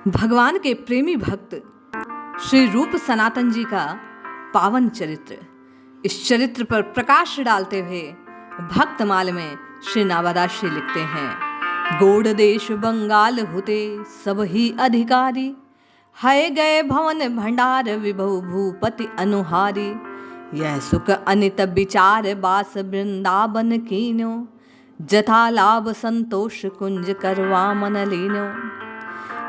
भगवान के प्रेमी भक्त श्री रूप सनातन जी का पावन चरित्र। इस चरित्र पर प्रकाश डालते हुए भक्तमाल में श्री नावादास जी लिखते हैं। गोड़ देश बंगाल होते सब ही अधिकारी, है गए भवन भंडार विभव भूपति अनुहारी। यह सुख अनित विचार बास वृंदावन कीनो, जथा लाभ संतोष कुंज करवा मन लीनो।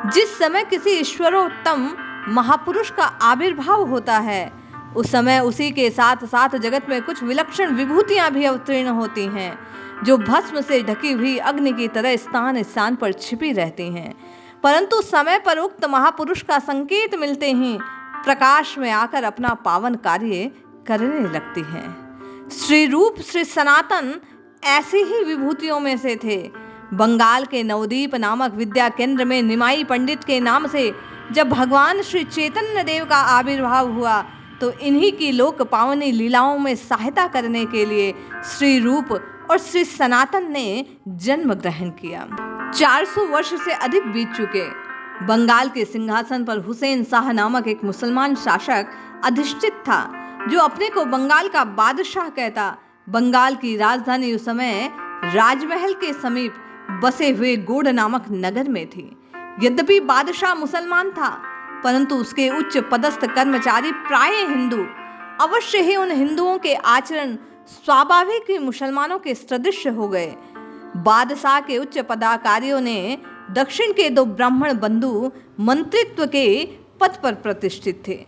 जिस समय किसी ईश्वरोत्तम महापुरुष का आविर्भाव होता है उस समय उसी के साथ साथ जगत में कुछ विलक्षण विभूतियां भी अवतीर्ण होती हैं, जो भस्म से ढकी हुई अग्नि की तरह स्थान स्थान पर छिपी रहती हैं, परंतु समय पर उक्त महापुरुष का संकेत मिलते ही प्रकाश में आकर अपना पावन कार्य करने लगती हैं। श्री रूप श्री सनातन ऐसी ही विभूतियों में से थे। बंगाल के नवदीप नामक विद्या केंद्र में निमाई पंडित के नाम से जब भगवान श्री चैतन्य देव का आविर्भाव हुआ तो इन्हीं की लोक पावनी लीलाओं में सहायता करने के लिए श्री रूप और श्री सनातन ने जन्म ग्रहण किया। 400 वर्ष से अधिक बीत चुके। बंगाल के सिंहासन पर हुसैन शाह नामक एक मुसलमान शासक अधिष्ठित था, जो अपने को बंगाल का बादशाह कहता। बंगाल की राजधानी उस समय राजमहल के समीप बसे हुए गोड़ नामक नगर में थी। यद्यपि बादशाह मुसलमान था, परंतु उसके उच्च पदस्थ कर्मचारी प्राय हिंदू। अवश्य ही उन हिंदुओं के आचरण स्वाभाविक ही मुसलमानों के सदृश हो गए। बादशाह के उच्च पदाधिकारियों ने दक्षिण के 2 ब्राह्मण बंधु मंत्रित्व के पद पर प्रतिष्ठित थे।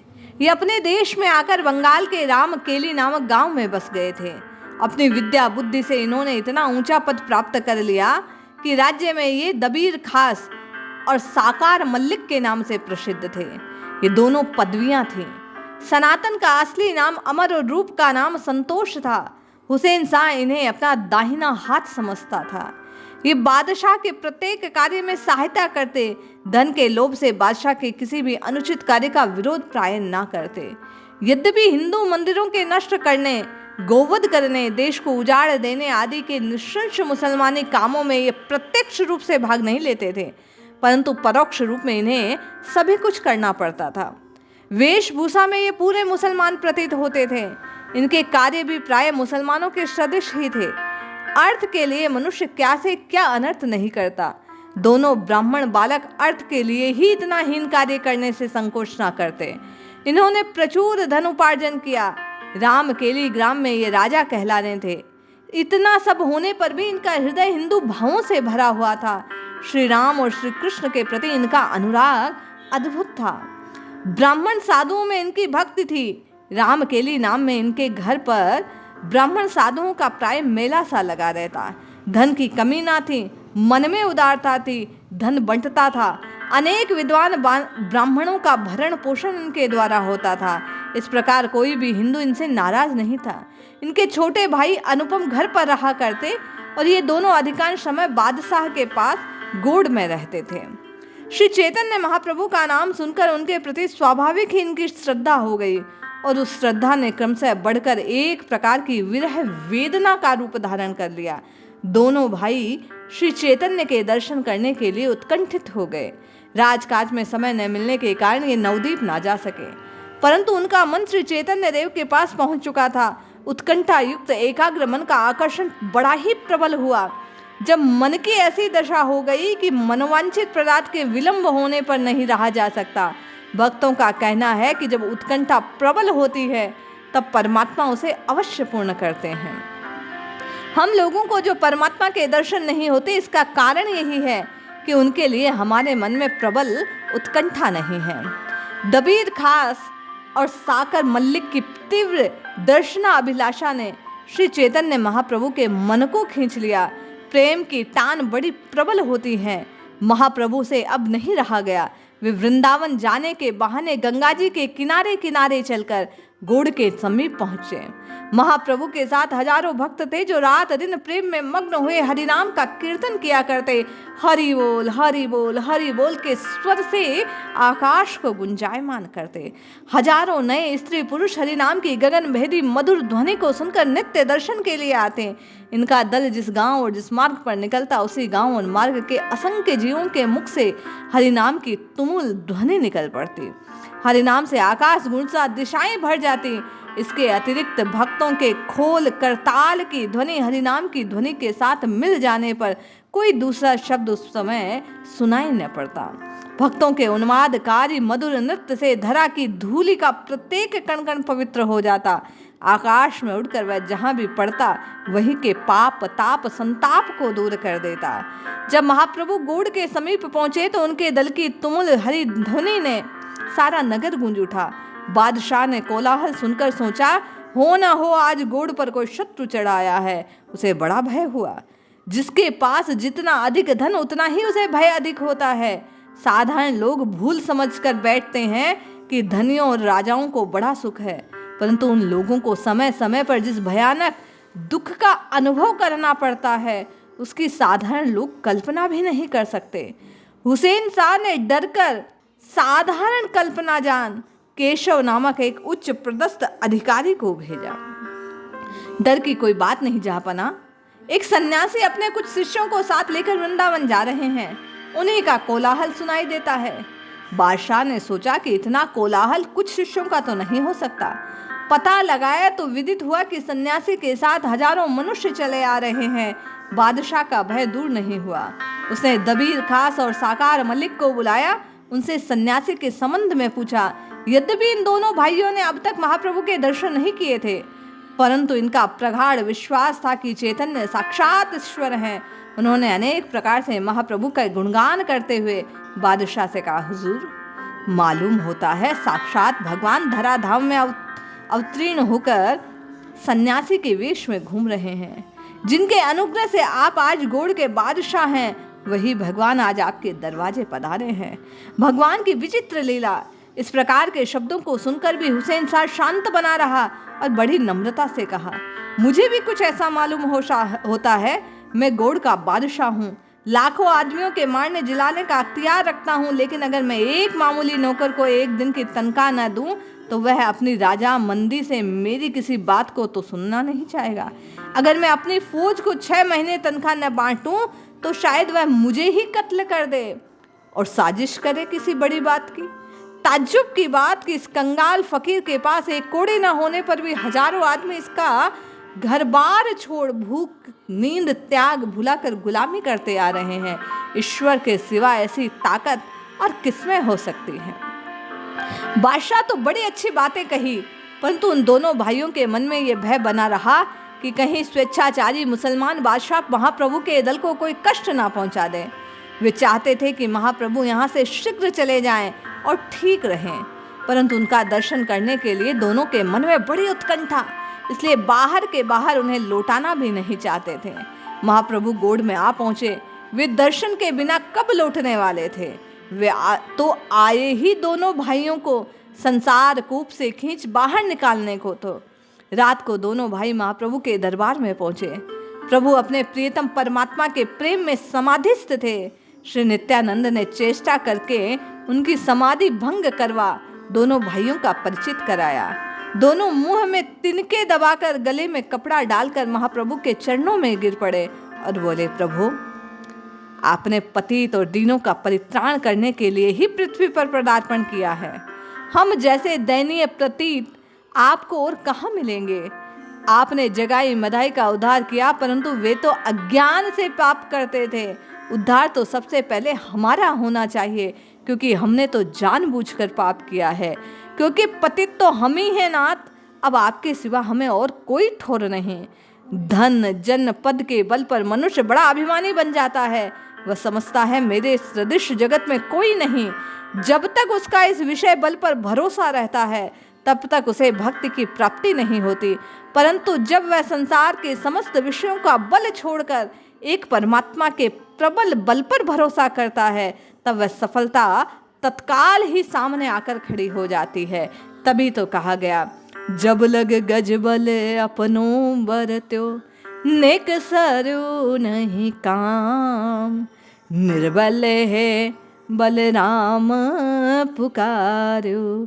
ये अपने देश में आकर बंगाल के रामकेली नामक गांव में बस गए थे। अपनी विद्या बुद्धि से इन्होंने इतना ऊंचा पद प्राप्त कर लिया कि राज्य में ये दबीर खास और साकार मल्लिक के नाम से प्रसिद्ध थे। ये दोनों पदवियां थीं। सनातन का असली नाम अमर और रूप का नाम संतोष था। हुसैन शाह इन्हें अपना दाहिना हाथ समझता था। ये बादशाह के प्रत्येक कार्य में सहायता करते, धन के लोभ से बादशाह के किसी भी अनुचित कार्य का विरोध प्राय ना करते। यद्यपि हिंदू मंदिरों के नष्ट करने, गोवध करने, देश को उजाड़ देने आदि के निश्चंश मुसलमानी कामों में ये प्रत्यक्ष रूप से भाग नहीं लेते थे, परंतु परोक्ष रूप में इन्हें सभी कुछ करना पड़ता था। वेशभूषा में ये पूरे मुसलमान प्रतीत होते थे। इनके कार्य भी प्राय मुसलमानों के सदृश ही थे। अर्थ के लिए मनुष्य क्या से क्या अनर्थ नहीं करता। दोनों ब्राह्मण बालक अर्थ के लिए ही इतना हीन कार्य करने से संकोच न करते। इन्होंने प्रचुर धन उपार्जन किया। रामकेली ग्राम में ये राजा कहलाने थे। इतना सब होने पर भी इनका हृदय हिंदू भावों से भरा हुआ था। श्री राम और श्री कृष्ण के प्रति इनका अनुराग अद्भुत था। ब्राह्मण साधुओं में इनकी भक्ति थी। रामकेली नाम में इनके घर पर ब्राह्मण साधुओं का प्राय मेला सा लगा रहता। धन की कमी ना थी, मन में उदारता थी, धन बंटता था। अनेक विद्वान ब्राह्मणों का भरण पोषण इनके द्वारा होता था। इस प्रकार कोई भी हिंदू इनसे नाराज नहीं था। इनके छोटे भाई अनुपम घर पर रहा करते और ये दोनों अधिकांश समय बादशाह के पास गोड़ में रहते थे। श्री चैतन्य महाप्रभु का नाम सुनकर उनके प्रति स्वाभाविक ही इनकी श्रद्धा हो गई और उस श्रद्धा ने क्रमशः बढ़कर एक प्रकार की विरह वेदना का रूप धारण कर लिया। दोनों भाई श्री चैतन्य के दर्शन करने के लिए उत्कंठित हो गए। राजकाज में समय न मिलने के कारण ये नवदीप ना जा सके, परंतु उनका मन श्री चैतन्य देव के पास पहुंच चुका था। उत्कंठा युक्त एकाग्र मन का आकर्षण बड़ा ही प्रबल हुआ। जब मन की ऐसी दशा हो गई कि मनोवांछित पदार्थ के विलंब होने पर नहीं रहा जा सकता। भक्तों का कहना है कि जब उत्कंठा प्रबल होती है तब परमात्मा उसे अवश्य पूर्ण करते हैं। हम लोगों को जो परमात्मा के दर्शन नहीं होते, इसका कारण यही है कि उनके लिए हमारे मन में प्रबल उत्कंठा नहीं है। दबीर खास और साकर मल्लिक की तीव्र दर्शना अभिलाषा ने श्री चैतन्य महाप्रभु के मन को खींच लिया। प्रेम की टान बड़ी प्रबल होती है। महाप्रभु से अब नहीं रहा गया। वे वृंदावन जाने के बहाने गंगा जी के किनारे किनारे चलकर गोड़ के समीप पहुंचे। महाप्रभु के साथ हजारों भक्त थे, जो रात दिन प्रेम में मग्न हुए हरिनाम का कीर्तन किया करते। हरि बोल हरि बोल हरि बोल के स्वर से आकाश को गुंजायमान करते। हजारों नए स्त्री पुरुष हरिनाम की गगन भेदी मधुर ध्वनि को सुनकर नित्य दर्शन के लिए आते। इनका दल जिस गांव और जिस मार्ग पर निकलता, उसी गांव और मार्ग के असंख्य जीवों के मुख से हरिनाम की तुम तुमुल ध्वनि निकल पड़ती। हरिनाम से आकाश गूंजता, दिशाएं भर जाती। इसके अतिरिक्त भक्तों के खोल करताल की ध्वनि हरिनाम की ध्वनि के साथ मिल जाने पर कोई दूसरा शब्द उस समय सुनाई न पड़ता। भक्तों के उन्मादकारी मधुर नृत्य से धरा की धूलि का प्रत्येक कण कण पवित्र हो जाता। आकाश में उड़कर वह जहां भी पड़ता वहीं के पाप ताप संताप को दूर कर देता। जब महाप्रभु गोड़ के समीप पहुंचे तो उनके दल की तुमुल हरि ध्वनि ने सारा नगर गूंज उठा। बादशाह ने कोलाहल सुनकर सोचा, हो न हो आज गोड़ पर कोई शत्रु चढ़ आया है। उसे बड़ा भय हुआ। जिसके पास जितना अधिक धन उतना ही उसे भय अधिक होता है। साधारण लोग भूल समझकर बैठते हैं कि धनियों और राजाओं को बड़ा सुख है, परंतु उन लोगों को समय समय पर जिस भयानक दुख का अनुभव करना पड़ता है उसकी साधारण लोग कल्पना भी नहीं कर सकते। हुसैन शाह ने डरकर साधारण कल्पना जान केशव नामक एक उच्च पदस्थ अधिकारी को भेजा। डर की कोई बात नहीं जहाँपना, एक सन्यासी अपने कुछ शिष्यों को साथ लेकर वृंदावन जा रहे हैं। उन्हीं का कोलाहल सुनाई देता है। बादशाह ने सोचा कि इतना कोलाहल कुछ शिष्यों का तो नहीं हो सकता। पता लगाया तो विदित हुआ कि सन्यासी के साथ हजारों मनुष्य चले आ रहे हैं। बादशाह का भय दूर नहीं हुआ। उसने दबीर खास और साकार मलिक को बुलाया। उनसे सन्यासी के संबंध में पूछा। यद्यपि इन दोनों भाइयों ने अब तक महाप्रभु के दर्शन नहीं किए थे, परंतु इनका प्रगाढ़ विश्वास था कि चैतन्य साक्षात ईश्वर हैं। उन्होंने अनेक प्रकार से महाप्रभु का गुणगान करते हुए बादशाह से कहा, हुजूर, मालूम होता है साक्षात भगवान धराधाम में अवतीर्ण होकर सन्यासी के वेश में घूम रहे हैं। जिनके अनुग्रह से आप आज गोड़ के बादशाह हैं, वही भगवान आज आपके दरवाजे पधारे हैं। भगवान की विचित्र लीला। इस प्रकार के शब्दों को सुनकर भी हुसैन शाह शांत बना रहा और बड़ी नम्रता से कहा, मुझे भी कुछ ऐसा मालूम होता है। मैं गोड़ का बादशाह हूँ, लाखों आदमियों के मारने जिलाने का अख्तियार रखता हूँ, लेकिन अगर मैं एक मामूली नौकर को एक दिन की तनख्वाह न दूं तो वह अपनी राजा मंदी से मेरी किसी बात को तो सुनना नहीं चाहेगा। अगर मैं अपनी फौज को 6 महीने तनख्वाह न बांटूं तो शायद वह मुझे ही कत्ल कर दे और साजिश करे किसी बड़ी बात की। ताज्जुब की बात कि इस कंगाल फकीर के पास एक कोड़ी न होने पर भी हजारों आदमी इसका घर बार छोड़ भूख नींद त्याग भुलाकर गुलामी करते आ रहे हैं। ईश्वर के सिवा ऐसी ताकत और किसमें हो सकती है। बादशाह तो बड़ी अच्छी बातें कही, परंतु उन दोनों भाइयों के मन में यह भय बना रहा कि कहीं स्वेच्छाचारी मुसलमान बादशाह महाप्रभु के दल को कोई कष्ट ना पहुंचा दे। वे चाहते थे कि महाप्रभु यहाँ से शीघ्र चले जाएं और ठीक रहें, परंतु उनका दर्शन करने के लिए दोनों के मन में बड़ी उत्कंठा, इसलिए बाहर के बाहर उन्हें लौटाना भी नहीं चाहते थे। महाप्रभु गोड़ में आ पहुंचे। वे दर्शन के बिना कब लौटने वाले थे। वे तो आए ही दोनों भाइयों को संसार कूप से खींच बाहर निकालने को तो। रात को दोनों भाई महाप्रभु के दरबार में पहुंचे। प्रभु अपने प्रियतम परमात्मा के प्रेम में समाधिस्थ थे। श्री नित्यानंद ने चेष्टा करके उनकी समाधि भंग करवा दोनों भाइयों का परिचित कराया। दोनों मुंह में तिनके दबाकर गले में कपड़ा डालकर महाप्रभु के चरणों में गिर पड़े और बोले, प्रभु, आपने पतित और दीनों का परित्राण करने के लिए ही पृथ्वी पर पदार्पण किया है। हम जैसे दयनीय प्रतीत आपको और कहाँ मिलेंगे। आपने जगाई मदाई का उद्धार किया, परंतु वे तो अज्ञान से पाप करते थे। उद्धार तो सबसे पहले हमारा होना चाहिए, क्योंकि हमने तो जानबूझकर पाप किया है। क्योंकि पतित तो हम ही हैं नाथ, अब आपके सिवा हमें और कोई ठौर नहीं। धन जन पद के बल पर मनुष्य बड़ा अभिमानी बन जाता है। वह समझता है मेरे सदृश जगत में कोई नहीं। जब तक उसका इस विषय बल पर भरोसा रहता है तब तक उसे भक्ति की प्राप्ति नहीं होती, परंतु जब वह संसार के समस्त विषयों का बल छोड़कर एक परमात्मा के प्रबल बल पर भरोसा करता है तब वह सफलता तत्काल ही सामने आकर खड़ी हो जाती है। तभी तो कहा गया, जब लग गज बल अपनों बरत्यो, नेक सरु नहीं काम, निर्बल है बलराम पुकार्यो,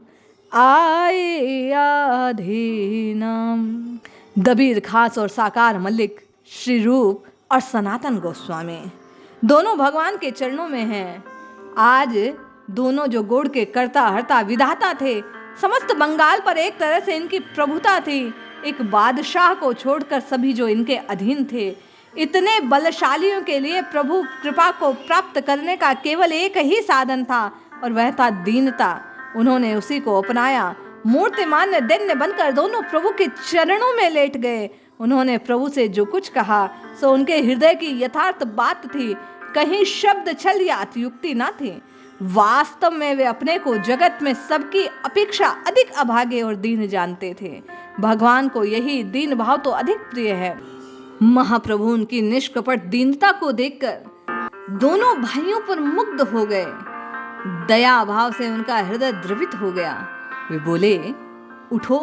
आए आधि नाम। दबीर खास और साकार मलिक, श्री रूप और सनातन गोस्वामी दोनों भगवान के चरणों में हैं। आज दोनों जो गोड़ के कर्ता हर्ता विधाता थे, समस्त बंगाल पर एक तरह से इनकी प्रभुता थी। एक बादशाह को छोड़कर सभी जो इनके अधीन थे। इतने बलशालियों के लिए प्रभु कृपा को प्राप्त करने का केवल एक ही साधन था और वह था दीनता। उन्होंने उसी को अपनाया। मूर्तिमान दैन्य बनकर दोनों प्रभु के चरणों में लेट गए। उन्होंने प्रभु से जो कुछ कहा सो उनके हृदय की यथार्थ बात थी, कहीं शब्द छल या अतियुक्ति ना थी। वास्तव में वे अपने को जगत में सबकी अपेक्षा अधिक अभागे और दीन जानते थे। भगवान को यही दीन भाव तो अधिक प्रिय है। महाप्रभु उनकी निष्कपट दीनता को देखकर दोनों भाइयों पर मुग्ध हो गए। दया भाव से उनका हृदय द्रवित हो गया। वे बोले, उठो,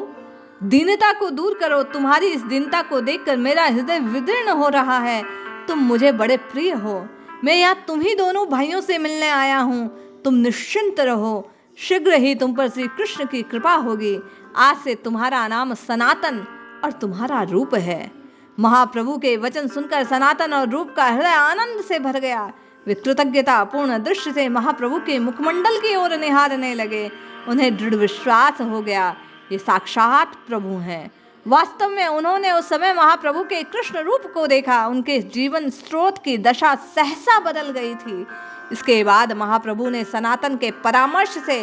दीनता को दूर करो। तुम्हारी इस दीनता को देखकर मेरा हृदय विदीर्ण हो रहा है। तुम मुझे बड़े प्रिय हो। मैं यहाँ तुम्ही दोनों भाइयों से मिलने आया हूँ। तुम निश्चिंत रहो, शीघ्र ही तुम पर श्री कृष्ण की कृपा होगी। आज से तुम्हारा नाम सनातन और तुम्हारा रूप है। महाप्रभु के वचन सुनकर सनातन और रूप का हृदय आनंद से भर गया। वे कृतज्ञता पूर्ण दृष्टि से महाप्रभु के मुखमंडल की ओर निहारने लगे। उन्हें दृढ़ विश्वास हो गया, ये साक्षात प्रभु हैं। वास्तव में उन्होंने उस समय महाप्रभु के कृष्ण रूप को देखा। उनके जीवन स्रोत की दशा सहसा बदल गई थी। इसके बाद महाप्रभु ने सनातन के परामर्श से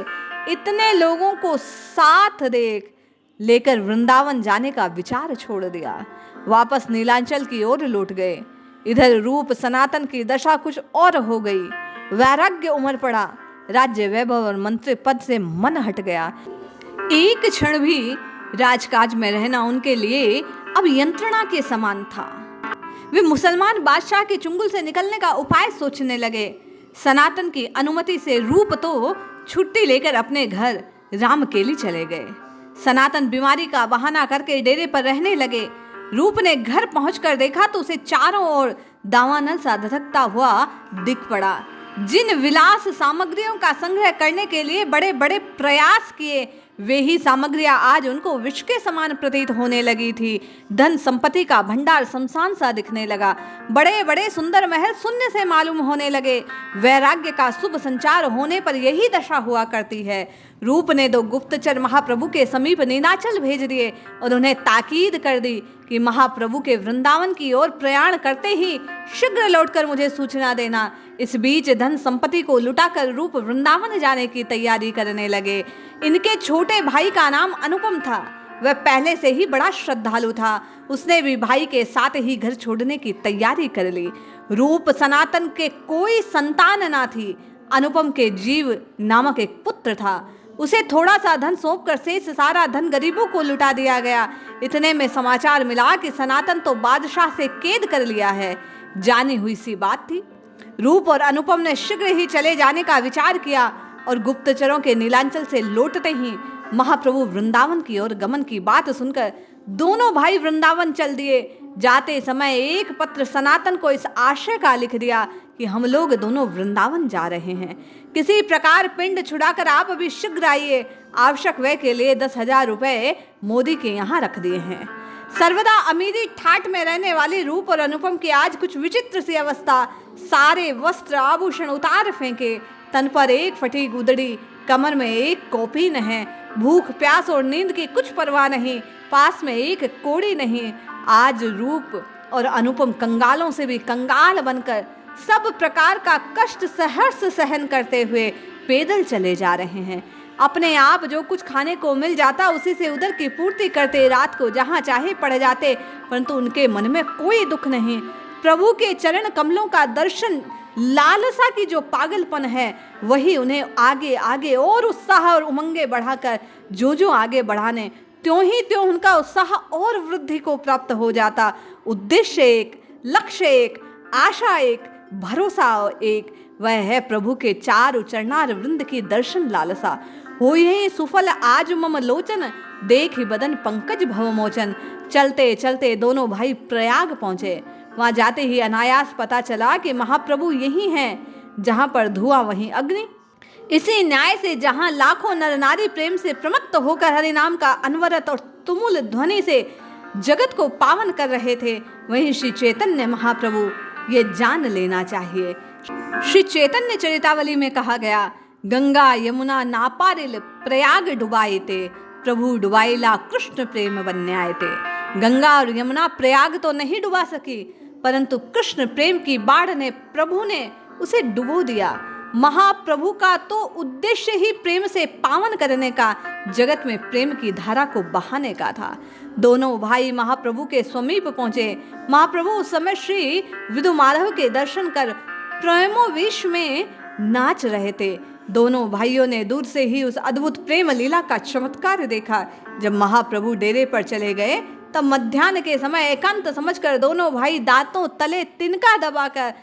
इतने लोगों को साथ लेकर वृंदावन जाने का विचार छोड़ दिया। वापस नीलांचल की ओर लौट गए। इधर रूप सनातन की दशा कुछ और हो गई। वैराग्य उमड़ पड़ा। राज्य वैभव और मंत्री पद से मन हट गया। एक क्षण भी राजकाज में रहना उनके लिए अब यंत्रणा के समान था। वे मुसलमान बादशाह के चुंगल से निकलने का उपाय सोचने लगे। सनातन की अनुमति से रूप तो छुट्टी लेकर अपने घर रामकेली चले गए। सनातन बीमारी का बहाना करके डेरे पर रहने लगे। रूप ने घर पहुंचकर देखा तो उसे चारों ओर दावानल सा धधकता हुआ दिख पड़ा। जिन विलास सामग्रियों का संग्रह करने के लिए बड़े बड़े प्रयास किए, वे ही सामग्रियां आज उनको विष के समान प्रतीत होने लगी थी। धन संपत्ति का भंडार शमशान सा दिखने लगा। बड़े बड़े सुंदर महल शून्य से मालूम होने लगे। वैराग्य का शुभ संचार होने पर यही दशा हुआ करती है। रूप ने दो गुप्तचर महाप्रभु के समीप नीलाचल भेज दिए और उन्हें ताकीद कर दी कि महाप्रभु के वृंदावन की ओर प्रयाण करते ही शीघ्र लौटकर मुझे सूचना देना। इस बीच धन संपत्ति को लुटाकर रूप वृंदावन जाने की तैयारी करने लगे। इनके छोटे भाई का नाम अनुपम था। वह पहले से ही बड़ा श्रद्धालु था। उसने भी भाई के साथ ही घर छोड़ने की तैयारी कर ली। रूप सनातन के कोई संतान ना थी। अनुपम के जीव नामक एक पुत्र था। उसे थोड़ा सा धन सौंपकर शेष सारा धन गरीबों को लुटा दिया गया। इतने में समाचार मिला कि सनातन तो बादशाह से कैद कर लिया है। जानी हुई सी बात थी। रूप और अनुपम ने शीघ्र ही चले जाने का विचार किया और गुप्तचरों के नीलांचल से लौटते ही महाप्रभु वृंदावन की ओर गमन की बात सुनकर दोनों भाई वृंदावन चल दिए। जाते समय एक पत्र सनातन को इस आशय का लिख दिया कि हम लोग दोनों वृंदावन जा रहे हैं। किसी प्रकार पिंड छुड़ाकर आप अभी शीघ्र आइए। आवश्यक व्यय के लिए 10,000 रुपए मोदी के यहाँ रख दिए हैं। सर्वदा अमीरी ठाट में रहने वाले रूप और अनुपम की आज कुछ विचित्र सी अवस्था। सारे वस्त्र आभूषण उतार फेंके, तन पर एक फटी गुदड़ी, कमर में एक कौपीन है। भूख प्यास और नींद की कुछ परवाह नहीं, पास में एक कोड़ी नहीं। आज रूप और अनुपम कंगालों से भी कंगाल बनकर सब प्रकार का कष्ट सहर्ष सहन करते हुए पैदल चले जा रहे हैं। अपने आप जो कुछ खाने को मिल जाता उसी से उधर की पूर्ति करते रात को जहाँ चाहे पड़ जाते, परंतु उनके मन में कोई दुख नहीं। प्रभु के चरण कमलों का दर्शन, लालसा की जो पागलपन है वही उन्हें आगे आगे और उत्साह और उमंगे बढ़ाकर जो आगे बढ़ाने त्यों ही त्यों उनका उत्साह और वृद्धि को प्राप्त हो जाता। उद्देश्य एक, लक्ष्य एक, आशा एक, भरोसा एक, वह है प्रभु के चारु चरणार वृंद की दर्शन लालसा। हो यही सुफल आज मम लोचन, देख ही बदन पंकज भवमोचन। चलते चलते दोनों भाई प्रयाग पहुंचे। वहां जाते ही अनायास पता चला कि महाप्रभु यही हैं। जहां पर धुआं वहीं अग्नि। इसी न्याय से जहां लाखों नर नारी प्रेम से प्रमत्त होकर हरि नाम का अनवरत और तुमुल ध्वनि से जगत को पावन कर रहे थे, वहीं श्री चैतन्य महाप्रभु ये जान लेना चाहिए। श्री चैतन्य चरितावली में कहा गया, गंगा यमुना नापारिल प्रयाग डुबाए थे, प्रभु डुबाइला कृष्ण प्रेम बन्याए थे। गंगा और यमुना प्रयाग तो नहीं डुबा सकी, परंतु कृष्ण प्रेम की बाढ़ ने प्रभु ने उसे डुबो दिया। महाप्रभु का तो उद्देश्य ही प्रेम से पावन करने का, जगत में प्रेम की धारा को बहाने का था। दोनों भाई महाप्रभु के समीप पहुंचे। महाप्रभु उस समय श्री विदुमाधव के दर्शन कर प्रेमोवेश में नाच रहे थे। दोनों भाइयों ने दूर से ही उस अद्भुत प्रेम लीला का चमत्कार देखा। जब महाप्रभु डेरे पर चले गए तब मध्याह्न के समय एकांत समझकर दोनों भाई दांतों तले तिनका दबाकर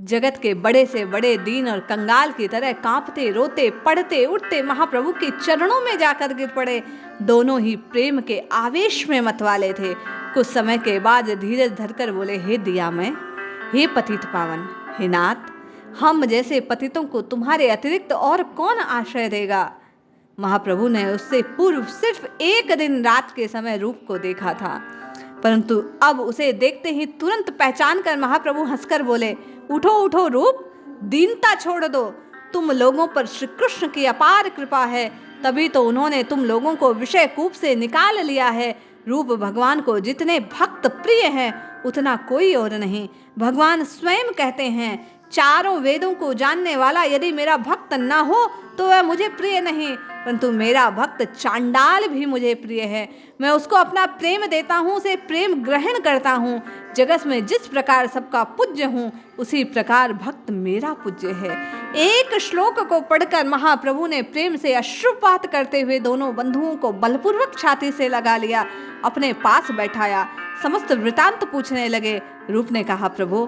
जगत के बड़े से बड़े दीन और कंगाल की तरह कांपते, रोते, पढ़ते, उठते महाप्रभु के चरणों में जाकर गिर पड़े। दोनों ही प्रेम के आवेश में मतवाले थे। कुछ समय के बाद धीरज धरकर बोले, हे दियामय, हे पतित पावन, हे नाथ, हम जैसे पतितों को तुम्हारे अतिरिक्त और कौन आश्रय देगा। महाप्रभु ने उससे पूर्व सिर्फ एक दिन रात के समय रूप को देखा था, परंतु अब उसे देखते ही तुरंत पहचान कर महाप्रभु हंसकर बोले, उठो उठो रूप, दीनता छोड़ दो। तुम लोगों पर श्री कृष्ण की अपार कृपा है, तभी तो उन्होंने तुम लोगों को विषय कूप से निकाल लिया है। रूप भगवान को जितने भक्त प्रिय हैं उतना कोई और नहीं। भगवान स्वयं कहते हैं, चारों वेदों को जानने वाला यदि मेरा भक्त न हो तो वह मुझे प्रिय नहीं, परंतु मेरा भक्त चांडाल भी मुझे प्रिय है। मैं उसको अपना प्रेम देता हूँ, उसे प्रेम ग्रहण करता हूँ। जगत में जिस प्रकार सबका पूज्य हूँ, उसी प्रकार भक्त मेरा पूज्य है। एक श्लोक को पढ़कर महाप्रभु ने प्रेम से अश्रुपात करते हुए दोनों बंधुओं को बलपूर्वक छाती से लगा लिया, अपने पास बैठाया। समस्त वृतांत पूछने लगे। रूप ने कहा, प्रभु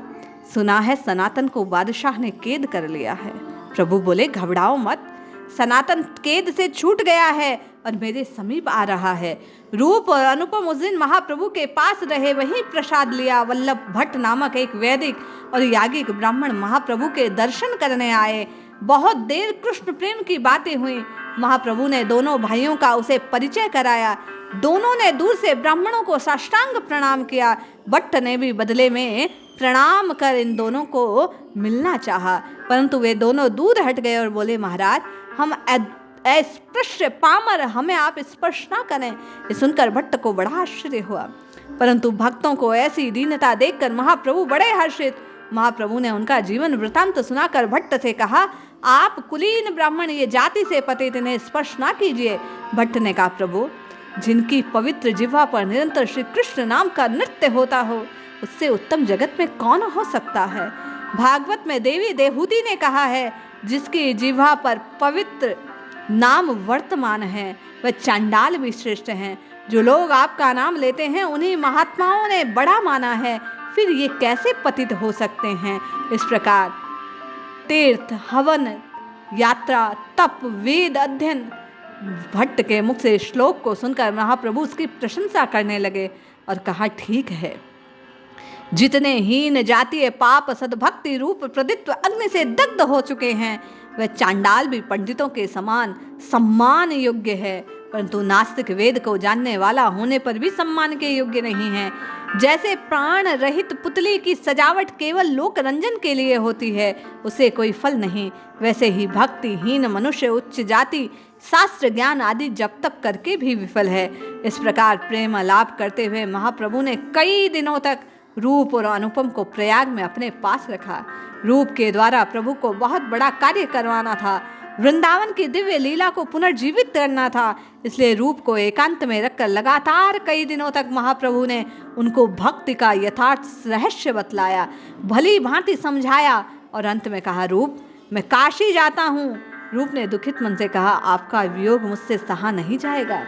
सुना है सनातन को बादशाह ने कैद कर लिया है। प्रभु बोले, घबराओ मत, सनातन कैद से छूट गया है और मेरे समीप आ रहा है। रूप और अनुपम उस दिन महाप्रभु के पास रहे, वहीं प्रसाद लिया। वल्लभ भट्ट नामक एक वैदिक और याज्ञिक ब्राह्मण महाप्रभु के दर्शन करने आए। बहुत देर कृष्ण प्रेम की बातें हुई। महाप्रभु ने दोनों भाइयों का उसे परिचय कराया। दोनों ने दूर से ब्राह्मणों को साष्टांग प्रणाम किया। भट्ट ने भी बदले में प्रणाम कर इन दोनों को मिलना चाहा, परंतु वे दोनों दूर हट गए और बोले, महाराज हम अस्पृश्य पामर, हमें आप स्पर्श ना करें। ये सुनकर भट्ट को बड़ा आश्चर्य हुआ, परंतु भक्तों को ऐसी दीनता देखकर महाप्रभु बड़े हर्षित। महाप्रभु ने उनका जीवन वृतांत सुनाकर भट्ट से कहा, आप कुलीन ब्राह्मण, ये जाति से पतित, इन्हें स्पर्श ना कीजिए। भट्ट ने कहा, प्रभु जिनकी पवित्र जिह्वा पर निरंतर श्री कृष्ण नाम का नृत्य होता हो, उससे उत्तम जगत में कौन हो सकता है। भागवत में देवी देहूति ने कहा है, जिसकी जिह्वा पर पवित्र नाम वर्तमान है वह चांडाल भी श्रेष्ठ हैं। जो लोग आपका नाम लेते हैं उन्हीं महात्माओं ने बड़ा माना है, फिर ये कैसे पतित हो सकते हैं। इस प्रकार तीर्थ, हवन, यात्रा, तप, वेद अध्ययन, भट्ट के मुख से श्लोक को सुनकर महाप्रभु उसकी प्रशंसा करने लगे और कहा, ठीक है, जितने हीन जातीय पाप सद्भक्ति रूप प्रदित्व अग्नि से दग्ध हो चुके हैं, वह चांडाल भी पंडितों के समान सम्मान योग्य है, परंतु नास्तिक वेद को जानने वाला होने पर भी सम्मान के योग्य नहीं है। जैसे प्राण रहित पुतली की सजावट केवल लोक रंजन के लिए होती है, उसे कोई फल नहीं, वैसे ही भक्तिहीन मनुष्य उच्च जाति, शास्त्र ज्ञान आदि जप तप करके भी विफल है। इस प्रकार प्रेम आलाप करते हुए महाप्रभु ने कई दिनों तक रूप और अनुपम को प्रयाग में अपने पास रखा। रूप के द्वारा प्रभु को बहुत बड़ा कार्य करवाना था, वृंदावन की दिव्य लीला को पुनर्जीवित करना था। इसलिए रूप को एकांत में रखकर लगातार कई दिनों तक महाप्रभु ने उनको भक्ति का यथार्थ रहस्य बतलाया, भली भांति समझाया और अंत में कहा, रूप मैं काशी जाता हूँ। रूप ने दुखित मन से कहा, आपका वियोग मुझसे सहा नहीं जाएगा।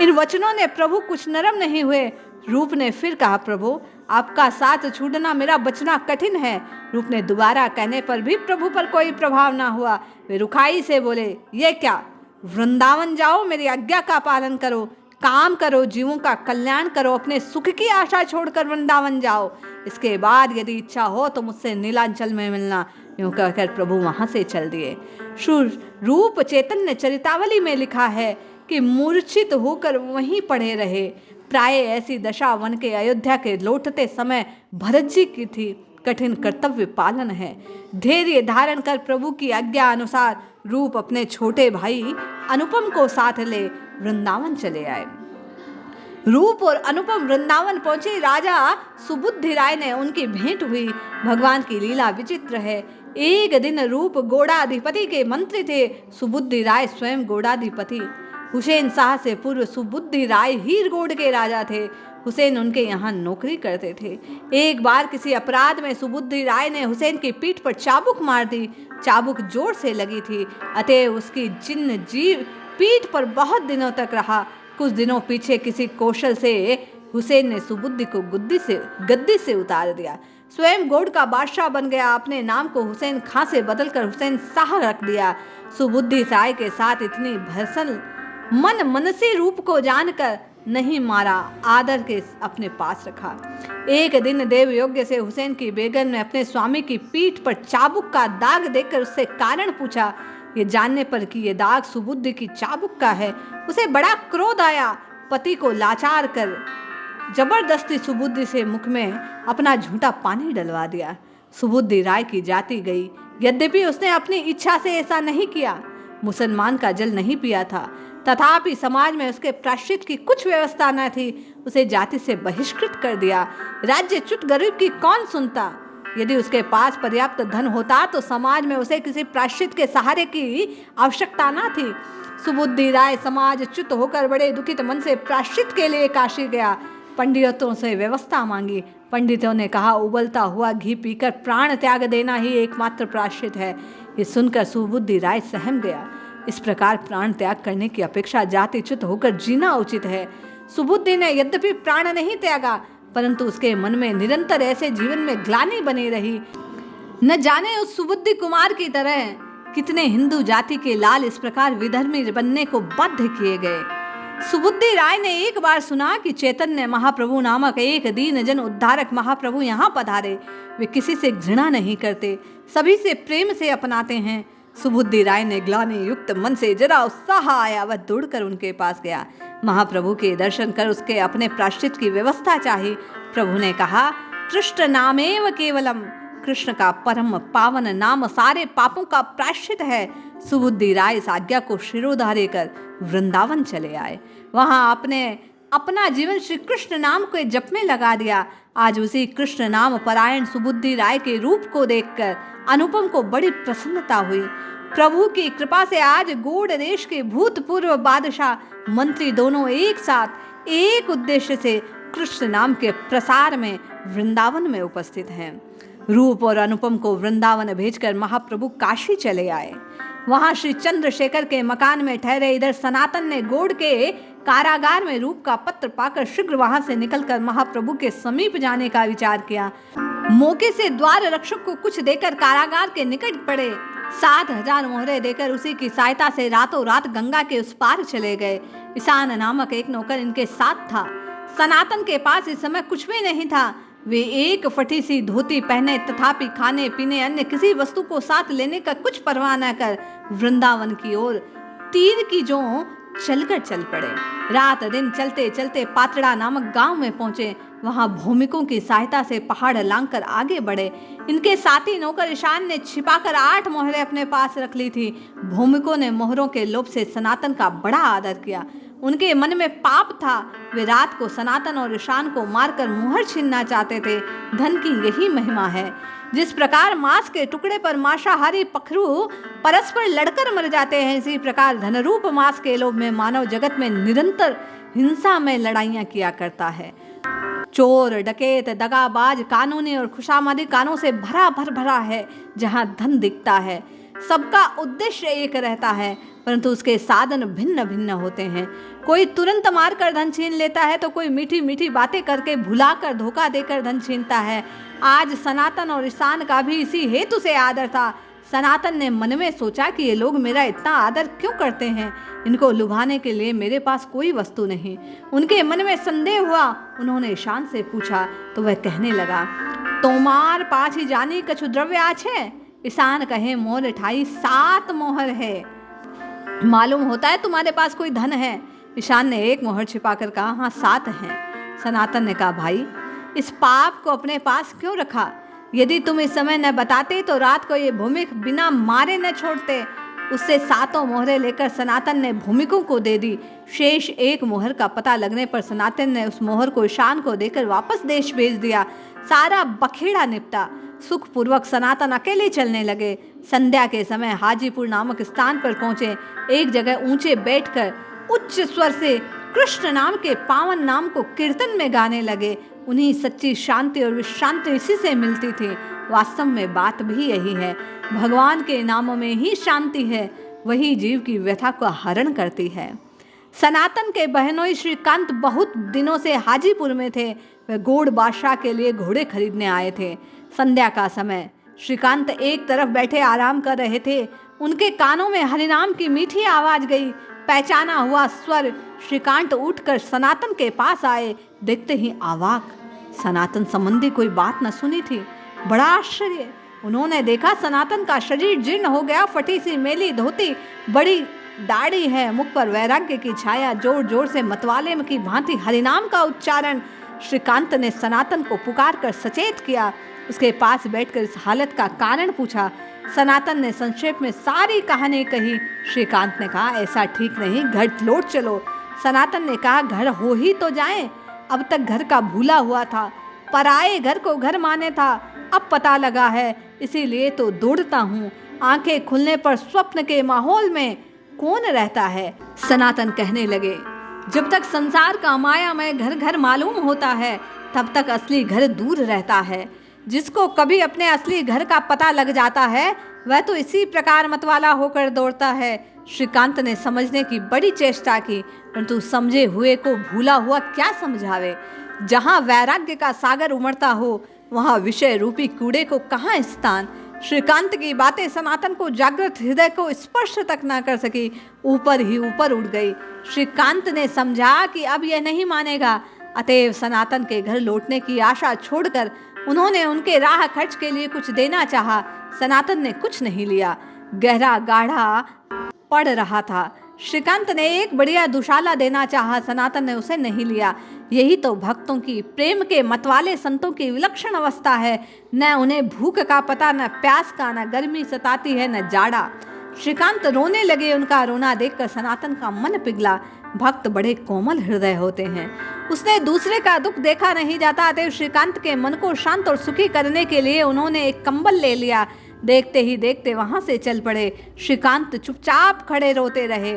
इन वचनों ने प्रभु कुछ नरम नहीं हुए। रूप ने फिर कहा, प्रभु आपका साथ छूटना मेरा बचना कठिन है। रूप ने दोबारा कहने पर भी प्रभु पर कोई प्रभाव ना हुआ। वे रुखाई से बोले, ये क्या, वृंदावन जाओ, मेरी आज्ञा का पालन करो, काम करो, जीवों का कल्याण करो, अपने सुख की आशा छोड़कर वृंदावन जाओ। इसके बाद यदि इच्छा हो तो मुझसे नीलांचल में मिलना। यूँ कहकर प्रभु वहाँ से चल दिए। रूप चैतन्य चरितावली में लिखा है कि मूर्छित होकर वहीं पड़े रहे। प्राय ऐसी दशा वन के अयोध्या के लौटते समय भरत जी की थी। कठिन कर्तव्य पालन है। धैर्य धारण कर प्रभु की आज्ञा अनुसार रूप अपने छोटे भाई अनुपम को साथ ले वृंदावन चले आए। रूप और अनुपम वृंदावन पहुंचे। राजा सुबुद्धि राय ने उनकी भेंट हुई। भगवान की लीला विचित्र है। एक दिन रूप गोड़ाधिपति के मंत्री थे, सुबुद्धि राय स्वयं गोड़ाधिपति। हुसैन शाह से पूर्व सुबुद्धि राय हीरगोड़ के राजा थे। हुसैन उनके यहाँ नौकरी करते थे। एक बार किसी अपराध में सुबुद्धि राय ने हुसैन की पीठ पर चाबुक मार दी। चाबुक जोर से लगी थी, अतः उसकी जिन्न जीव पीठ पर बहुत दिनों तक रहा। कुछ दिनों पीछे किसी कौशल से हुसैन ने सुबुद्धि को गद्दी से उतार दिया। स्वयं गौड़ का बादशाह बन गया। अपने नाम को हुसैन खां से बदलकर हुसैन शाह रख दिया। सुबुद्धि राय के साथ इतनी भरसल मनसी रूप को जानकर नहीं मारा, आदर के अपने पास रखा। एक दिन देवयोग्य से हुसैन की बेगम ने अपने स्वामी की पीठ पर चाबुक का दाग देखकर उससे कारण पूछा। ये जानने पर कि ये दाग सुबुद्धि की चाबुक का है, उसे बड़ा क्रोध आया। पति को लाचार कर जबरदस्ती सुबुद्धि से मुख में अपना झूठा पानी डलवा दिया। सुबुद्धि राय की जाति गई, यद्यपि उसने अपनी इच्छा से ऐसा नहीं किया। मुसलमान का जल नहीं पिया था, तथापि समाज में उसके प्रायश्चित की कुछ व्यवस्था न थी। उसे जाति से बहिष्कृत कर दिया। राज्य च्युत गरीब की कौन सुनता। यदि उसके पास पर्याप्त धन होता तो समाज में उसे किसी प्रायश्चित के सहारे की आवश्यकता न थी। सुबुद्धि राय समाज च्युत होकर बड़े दुखित मन से प्रायश्चित के लिए काशी गया। पंडितों से व्यवस्था मांगी। पंडितों ने कहा, उबलता हुआ घी पीकर प्राण त्याग देना ही एकमात्र प्रायश्चित है। ये सुनकर सुबुद्धि राय सहम गया। इस प्रकार प्राण त्याग करने की अपेक्षा जातिच्युत होकर जीना उचित है। सुबुद्धि ने यद्यपि प्राण नहीं त्यागा, परंतु उसके मन में निरंतर ऐसे जीवन में ग्लानि बनी रही। न जाने उस सुबुद्धि कुमार की तरह कितने हिंदू जाति के लाल इस प्रकार विधर्मी बनने को बाध्य किए गए। सुबुद्धि राय ने एक बार सुना कि चैतन्य महाप्रभु नामक एक दीन जन उद्धारक महाप्रभु यहाँ पधारे। वे किसी से घृणा नहीं करते, सभी से प्रेम से अपनाते हैं। सुबुद्धि राय ने ग्लानि युक्त मन से जरा उत्साह आया, वह दौड़कर उनके पास गया। महाप्रभु के दर्शन कर उसके अपने प्रायश्चित की व्यवस्था चाहिए। प्रभु ने कहा, कृष्ण नामेव केवलम, कृष्ण का परम पावन नाम सारे पापों का प्रायश्चित है। सुबुद्धि राय इस आज्ञा को शिरोधार्य कर वृंदावन चले आए। वहां आपने अपना जीवन श्री कृष्ण नाम के जप में लगा दिया। आज उसी कृष्ण नाम परायण सुबुद्धि राय के रूप को देखकर अनुपम को बड़ी प्रसन्नता हुई। प्रभु की कृपा से आज गौड़ देश के भूतपूर्व बादशाह मंत्री दोनों एक साथ एक उद्देश्य से कृष्ण नाम के प्रसार में वृंदावन में उपस्थित हैं। रूप और अनुपम को वृंदावन भेजकर महाप्रभु काशी चले आए। वहां श्री चंद्रशेखर के मकान में ठहरे। इधर सनातन ने गौड़ के कारागार में रूप का पत्र पाकर शीघ्र वहां से निकलकर महाप्रभु के समीप जाने का विचार किया। मौके से द्वार रक्षक को कुछ देकर कारागार के निकट पड़े। 7,000 मोहरे देकर उसी की सहायता से रातों रात गंगा के उस पार चले गए। ईशान नामक एक नौकर इनके साथ था। सनातन के पास इस समय कुछ भी नहीं था। वे एक फटी सी धोती पहने, तथापि खाने पीने अन्य किसी वस्तु को साथ लेने का कुछ परवाह न कर वृंदावन की ओर तीर की जो चलकर चल पड़े। रात दिन चलते चलते पातड़ा नामक गांव में पहुंचे। वहां भौमिकों की सहायता से पहाड़ लांघकर आगे बढ़े। इनके साथी नौकर ईशान ने छिपाकर 8 मोहरें अपने पास रख ली थी। भौमिकों ने मोहरों के लोभ से सनातन का बड़ा आदर किया। उनके मन में पाप था। वे रात को सनातन और ईशान को मारकर मुहर छीनना चाहते थे। धन की यही महिमा है। जिस प्रकार मांस के टुकड़े पर मांसाहारी पखरू परस्पर लड़कर मर जाते हैं, इसी प्रकार धनरूप मांस के लोभ में मानव जगत में निरंतर हिंसा में लड़ाइयां किया करता है। चोर, डकैत, दगाबाज, कानूनी और खुशामदी कानों से भरा है। जहां धन दिखता है, सबका उद्देश्य एक रहता है, परंतु उसके साधन भिन्न भिन्न होते हैं। कोई तुरंत मारकर धन छीन लेता है, तो कोई मीठी मीठी बातें करके भुलाकर धोखा देकर धन छीनता है। आज सनातन और ईशान का भी इसी हेतु से आदर था। सनातन ने मन में सोचा कि ये लोग मेरा इतना आदर क्यों करते हैं। इनको लुभाने के लिए मेरे पास कोई वस्तु नहीं। उनके मन में संदेह हुआ। उन्होंने ईशान से पूछा तो वह कहने लगा, तोमार पास ही जानी कछु द्रव्य आछे। ईशान कहे, मोर 7 मोहर है। मालूम होता है तुम्हारे पास कोई धन है। ईशान ने 1 मोहर छिपाकर कहा, हाँ 7 हैं। सनातन ने कहा, भाई इस पाप को अपने पास क्यों रखा। यदि तुम इस समय न बताते तो रात को ये भूमिक बिना मारे न छोड़ते। उससे 7 मोहरें लेकर सनातन ने भूमिकों को दे दी। शेष 1 मोहर का पता लगने पर सनातन ने उस मोहर को ईशान को देकर वापस देश भेज दिया। सारा बखेड़ा निपटा। सुखपूर्वक सनातन अकेले चलने लगे। संध्या के समय हाजीपुर नामक स्थान पर पहुंचे। एक जगह ऊंचे बैठकर उच्च स्वर से कृष्ण नाम के पावन नाम को कीर्तन में गाने लगे। उन्हीं सच्ची शांति और विश्रांति इसी से मिलती थी। वास्तव में बात भी यही है, भगवान के नाम में ही शांति है, वही जीव की व्यथा को हरण करती है। सनातन के बहनोई श्रीकांत बहुत दिनों से हाजीपुर में थे। वे गौड़ बादशाह के लिए घोड़े खरीदने आए थे। संध्या का समय श्रीकांत एक तरफ बैठे आराम कर रहे थे। उनके कानों में हरिनाम की मीठी आवाज गई। पहचाना हुआ स्वर श्रीकांत उठकर सनातन के पास आए। देखते ही अवाक, सनातन संबंधी कोई बात न सुनी थी। बड़ा आश्चर्य, उन्होंने देखा सनातन का शरीर जीर्ण हो गया, फटी सी मेली धोती, बड़ी दाढ़ी है, मुख पर वैराग्य की छाया, जोर जोर से मतवाले की भांति हरिनाम का उच्चारण। श्रीकांत ने सनातन को पुकार कर सचेत किया। उसके पास बैठकर इस हालत का कारण पूछा। सनातन ने संक्षेप में सारी कहानी कही। श्रीकांत ने कहा, ऐसा ठीक नहीं, घर लौट चलो। सनातन ने कहा, घर हो ही तो जाए, अब तक घर का भूला हुआ था, पराए घर को घर माने था, अब पता लगा है, इसीलिए तो दौड़ता हूँ। आंखें खुलने पर स्वप्न के माहौल में कौन रहता है। सनातन कहने लगे, जब तक संसार का मायामय घर घर मालूम होता है, तब तक असली घर दूर रहता है। जिसको कभी अपने असली घर का पता लग जाता है, वह तो इसी प्रकार मतवाला होकर दौड़ता है। श्रीकांत ने समझने की बड़ी चेष्टा की, परंतु समझे हुए को भूला हुआ क्या समझावे। जहाँ वैराग्य का सागर उमड़ता हो, वहाँ विषय रूपी कूड़े को कहाँ स्थान। श्रीकांत की बातें सनातन को जागृत हृदय को स्पर्श तक न कर सकी, ऊपर ही ऊपर उड़ गई। श्रीकांत ने समझा कि अब यह नहीं मानेगा, अतएव सनातन के घर लौटने की आशा छोड़कर उन्होंने उनके राह खर्च के लिए कुछ देना चाहा। सनातन ने कुछ नहीं लिया। गहरा गाढ़ा पड़ रहा था। श्रीकांत ने एक बढ़िया दुशाला देना चाहा, सनातन ने उसे नहीं लिया। यही तो भक्तों की, प्रेम के मतवाले संतों की विलक्षण अवस्था है। न उन्हें भूख का पता, न प्यास का, न गर्मी सताती है, न जाड़ा। श्रीकांत रोने लगे। उनका रोना देखकर सनातन का मन पिघला। भक्त बड़े कोमल हृदय होते हैं। उसने दूसरे का दुख देखा नहीं जाता, अतएव श्रीकांत के मन को शांत और सुखी करने के लिए उन्होंने एक कंबल ले लिया। देखते ही देखते वहां से चल पड़े। श्रीकांत चुपचाप खड़े रोते रहे।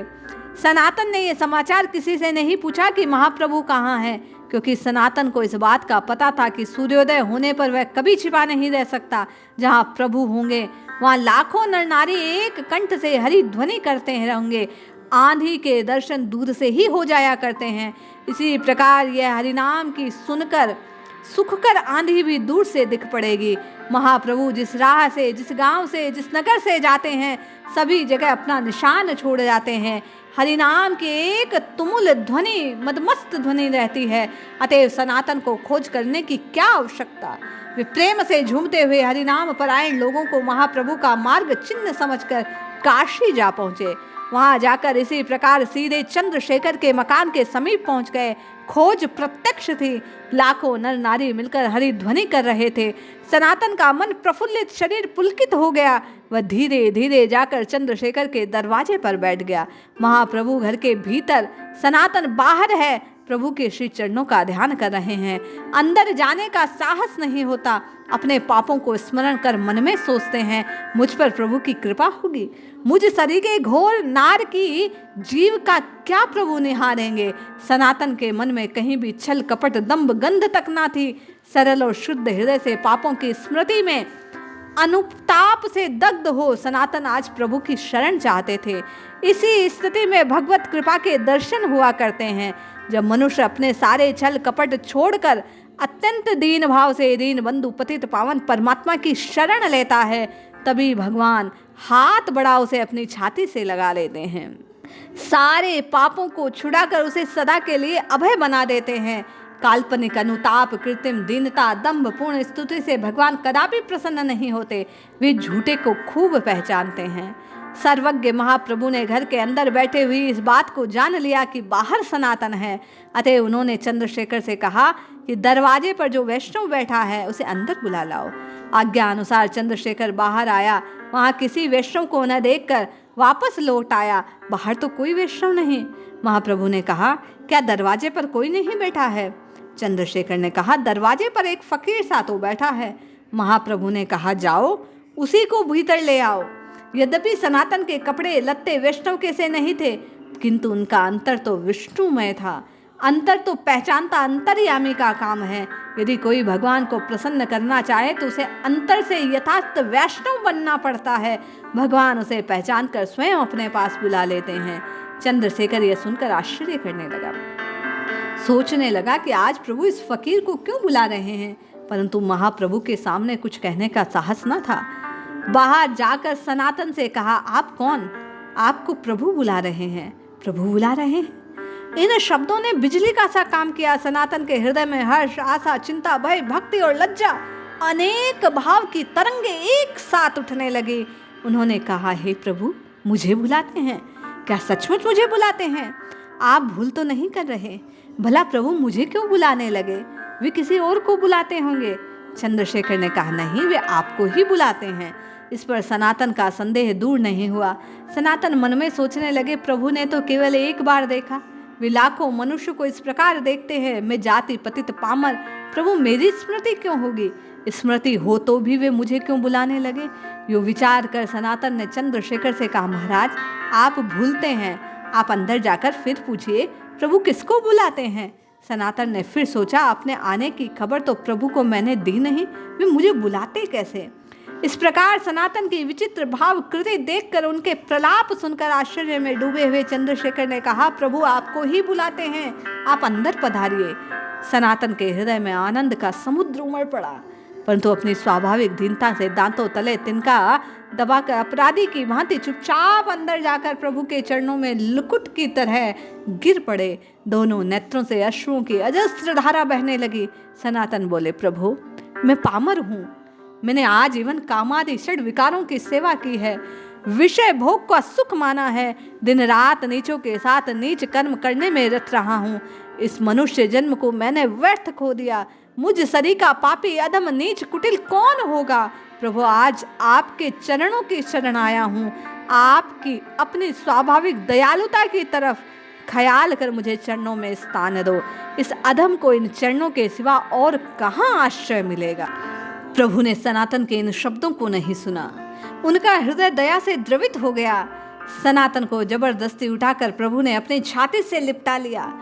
सनातन ने यह समाचार किसी से नहीं पूछा कि महाप्रभु कहाँ हैं, क्योंकि सनातन को इस बात का पता था कि सूर्योदय होने पर वह कभी छिपा नहीं रह सकता। जहाँ प्रभु होंगे वहाँ लाखों नर नारी एक कंठ से हरि ध्वनि करते रहेंगे। आंधी के दर्शन दूर से ही हो जाया करते हैं। इसी प्रकार यह हरिनाम की सुनकर सुखकर आंधी भी दूर से दिख पड़ेगी। महाप्रभु जिस राह से, जिस गांव से, जिस नगर से जाते हैं, सभी जगह अपना निशान छोड़ जाते हैं। हरिनाम की एक तुमुल ध्वनि, मदमस्त ध्वनि रहती है। अतएव सनातन को खोज करने की क्या आवश्यकता। वे प्रेम से झूमते हुए हरिनाम परायण लोगों को महाप्रभु का मार्ग चिन्ह समझकर काशी जा पहुंचे। वहां जाकर इसी प्रकार सीधे चंद्रशेखर के मकान के समीप पहुंच गए। खोज प्रत्यक्ष थी। लाखों नर नारी मिलकर हरि ध्वनि कर रहे थे। सनातन का मन प्रफुल्लित, शरीर पुलकित हो गया। वह धीरे धीरे जाकर चंद्रशेखर के दरवाजे पर बैठ गया। महाप्रभु घर के भीतर, सनातन बाहर है, प्रभु के श्री चरणों का ध्यान कर रहे हैं। अंदर जाने का साहस नहीं होता। अपने पापों को स्मरण कर मन में सोचते हैं, मुझ पर प्रभु की कृपा होगी। मुझ सरीगे घोर नार की जीव का क्या प्रभु निहारेंगे। सनातन के मन में कहीं भी छल कपट दंभ गंध तक ना थी। सरल और शुद्ध हृदय से पापों की स्मृति में अनुताप से दग्ध हो सनातन आज प्रभु की शरण चाहते थे। इसी स्थिति में भगवत कृपा के दर्शन हुआ करते हैं। जब मनुष्य अपने सारे छल कपट छोड़कर अत्यंत दीन भाव से दीन बंधु पतित पावन परमात्मा की शरण लेता है, तभी भगवान हाथ बढ़ा उसे अपनी छाती से लगा लेते हैं। सारे पापों को छुड़ाकर उसे सदा के लिए अभय बना देते हैं। काल्पनिक अनुताप, कृत्रिम दीनता, दंभ पूर्ण स्तुति से भगवान कदापि प्रसन्न नहीं होते। वे झूठे को खूब पहचानते हैं। सर्वज्ञ महाप्रभु ने घर के अंदर बैठे हुए इस बात को जान लिया कि बाहर सनातन है। अतः उन्होंने चंद्रशेखर से कहा कि दरवाजे पर जो वैष्णव बैठा है उसे अंदर बुला लाओ। आज्ञा अनुसार चंद्रशेखर बाहर आया। वहाँ किसी वैष्णव को न देखकर वापस लौट आया। बाहर तो कोई वैष्णव नहीं। महाप्रभु ने कहा, क्या दरवाजे पर कोई नहीं बैठा है? चंद्रशेखर ने कहा, दरवाजे पर एक फकीर सा तो बैठा है। महाप्रभु ने कहा, जाओ उसी को भीतर ले आओ। यद्यपि सनातन के कपड़े लत्ते वैष्णव के से नहीं थे, किंतु उनका अंतर तो विष्णुमय था। अंतर तो पहचानता अंतर्यामी का काम है। यदि कोई भगवान को प्रसन्न करना चाहे तो उसे अंतर से यथार्थ वैष्णव बनना पड़ता है। भगवान उसे पहचान कर स्वयं अपने पास बुला लेते हैं। चंद्रशेखर यह सुनकर आश्चर्य करने लगा। सोचने लगा कि आज प्रभु इस फकीर को क्यों बुला रहे हैं, परंतु महाप्रभु के सामने कुछ कहने का साहस न था। बाहर जाकर सनातन से कहा, आप कौन? आपको प्रभु बुला रहे हैं। प्रभु बुला रहे हैं? इन शब्दों ने बिजली का सा काम किया। सनातन के हृदय में हर्ष, आशा, चिंता, भय, भक्ति और लज्जा, अनेक भाव की तरंगे एक साथ उठने लगी। उन्होंने कहा, हे प्रभु, मुझे बुलाते हैं? क्या सचमुच मुझे बुलाते हैं? आप भूल तो नहीं कर रहे? भला प्रभु मुझे क्यों बुलाने लगे? वे किसी और को बुलाते होंगे। चंद्रशेखर ने कहा, नहीं, वे आपको ही बुलाते हैं। इस पर सनातन का संदेह दूर नहीं हुआ। सनातन मन में सोचने लगे, प्रभु ने तो केवल एक बार देखा, वे लाखों मनुष्य को इस प्रकार देखते हैं। मैं जाति पतित पामर, प्रभु मेरी स्मृति क्यों होगी? स्मृति हो तो भी वे मुझे क्यों बुलाने लगे? यो विचार कर सनातन ने चंद्रशेखर से कहा, महाराज आप भूलते हैं, आप अंदर जाकर फिर पूछिए प्रभु किसको बुलाते हैं। सनातन ने फिर सोचा, अपने आने की खबर तो प्रभु को मैंने दी नहीं, वे मुझे बुलाते कैसे? इस प्रकार सनातन की विचित्र भाव कृति देखकर, उनके प्रलाप सुनकर आश्चर्य में डूबे हुए चंद्रशेखर ने कहा, प्रभु आपको ही बुलाते हैं, आप अंदर पधारिए। सनातन के हृदय में आनंद का समुद्र उमड़ पड़ा, परंतु अपनी स्वाभाविक दीनता से दांतों तले तिनका दबाकर अपराधी की भांति चुपचाप अंदर जाकर प्रभु के चरणों में लुकुट की तरह गिर पड़े। दोनों नेत्रों से अश्रुओं की अजस्त्र धारा बहने लगी। सनातन बोले, प्रभु मैं पामर हूँ, मैंने आजीवन कामादि षड विकारों की सेवा की है, विषय भोग का सुख माना है, दिन रात नीचों के साथ नीच कर्म करने में रत रहा हूँ। इस मनुष्य जन्म को मैंने व्यर्थ खो दिया। मुझ सरीका पापी अधम नीच कुटिल कौन होगा? प्रभु आज आपके चरणों की शरण आया हूँ। आपकी अपनी स्वाभाविक दयालुता की तरफ ख्याल कर मुझे चरणों में स्थान दो। इस अधम को इन चरणों के सिवा और कहाँ आश्रय मिलेगा? प्रभु ने सनातन के इन शब्दों को नहीं सुना। उनका हृदय दया से द्रवित हो गया। सनातन को जबरदस्ती उठाकर प्रभु ने अपनी छाती से लिपटा लिया।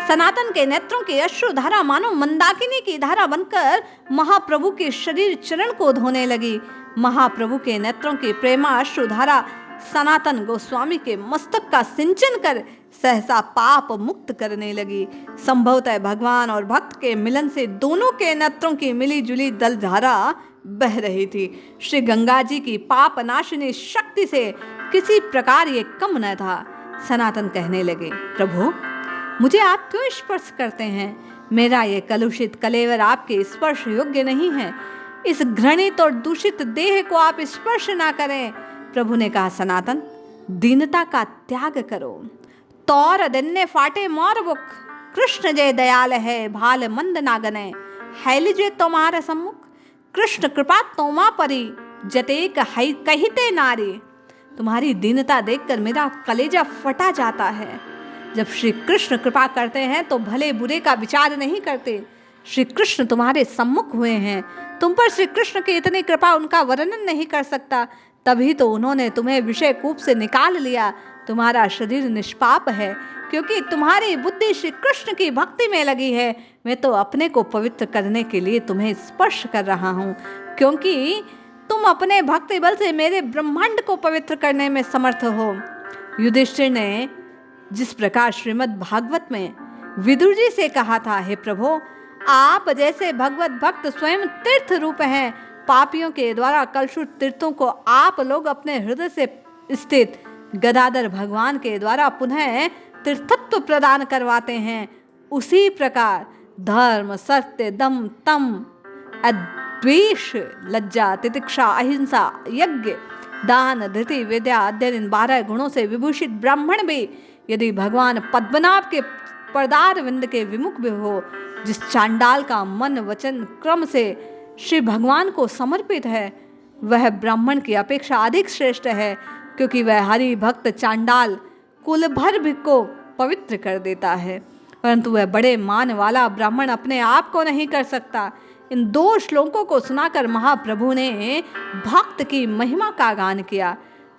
सनातन के नेत्रों की अश्रुधारा मानो मंदाकिनी की धारा बनकर महाप्रभु के शरीर चरण को धोने लगी। महाप्रभु के नेत्रों की प्रेमा अश्रुधारा सनातन गोस्वामी के मस्तक का सिंचन कर सहसा पाप मुक्त करने लगी। संभवतः भगवान और भक्त के मिलन से दोनों के नेत्रों की मिली जुली दलधारा बह रही थी। श्री गंगा जी की पाप नाशिनी शक्ति से किसी प्रकार ये कम न था। सनातन कहने लगे, प्रभु मुझे आप क्यों स्पर्श करते हैं? मेरा ये कलुषित कलेवर आपके स्पर्श योग्य नहीं है। इस घृणित और दूषित देह को आप स्पर्श ना करें। प्रभु ने कहा, सनातन दीनता का त्याग करो। तौर दिन्ने फाटे मोर बुक, कृष्ण जय दयाल है, भाल मंद ना गने, हैल जे तुम्हारे सम्मुख, कृष्ण कृपा तोमा परी, जतेक हई कहिते नारी। तुम्हारी दीनता देखकर मेरा कलेजा फटा जाता है। जब श्री कृष्ण कृपा करते हैं तो भले बुरे का विचार नहीं करते। श्री कृष्ण तुम्हारे सम्मुख हुए हैं, तुम पर श्री कृष्ण की इतनी कृपा उनका वर्णन नहीं कर सकता। तभी तो उन्होंने तुम्हें विषय कूप से निकाल लिया। तुम्हारा शरीर निष्पाप है क्योंकि तुम्हारी बुद्धि श्री कृष्ण की भक्ति में लगी है। मैं तो अपने को पवित्र करने के लिए तुम्हें स्पर्श कर रहा हूँ, क्योंकि तुम अपने भक्ति बल से मेरे ब्रह्मांड को पवित्र करने में समर्थ हो। युधिष्ठिर ने जिस प्रकार श्रीमद् भागवत में विदुर जी से कहा था, हे प्रभु आप जैसे भगवत भक्त स्वयं तीर्थ रूप हैं, पापियों के द्वारा कलुषित तीर्थों को आप लोग अपने हृदय से स्थित गदाधर भगवान के द्वारा पुनः तीर्थत्व प्रदान करवाते हैं, उसी प्रकार धर्म, सत्य, दम, तम, द्वेष, लज्जा, तितिक्षा, अहिंसा, यज्ञ, दान, धृति, विद्या, अध्ययन 12 गुणों से विभूषित ब्राह्मण भी यदि भगवान पद्मनाभ के पदार विंद के विमुख भी हो, जिस चांडाल का मन वचन क्रम से श्री भगवान को समर्पित है, वह ब्राह्मण की अपेक्षा अधिक श्रेष्ठ है, क्योंकि वह हरि भक्त चांडाल कुल भर भी को पवित्र कर देता है, परंतु वह बड़े मान वाला ब्राह्मण अपने आप को नहीं कर सकता। इन 2 श्लोकों को सुनाकर महाप्रभु ने भक्त की महिमा का गान किया।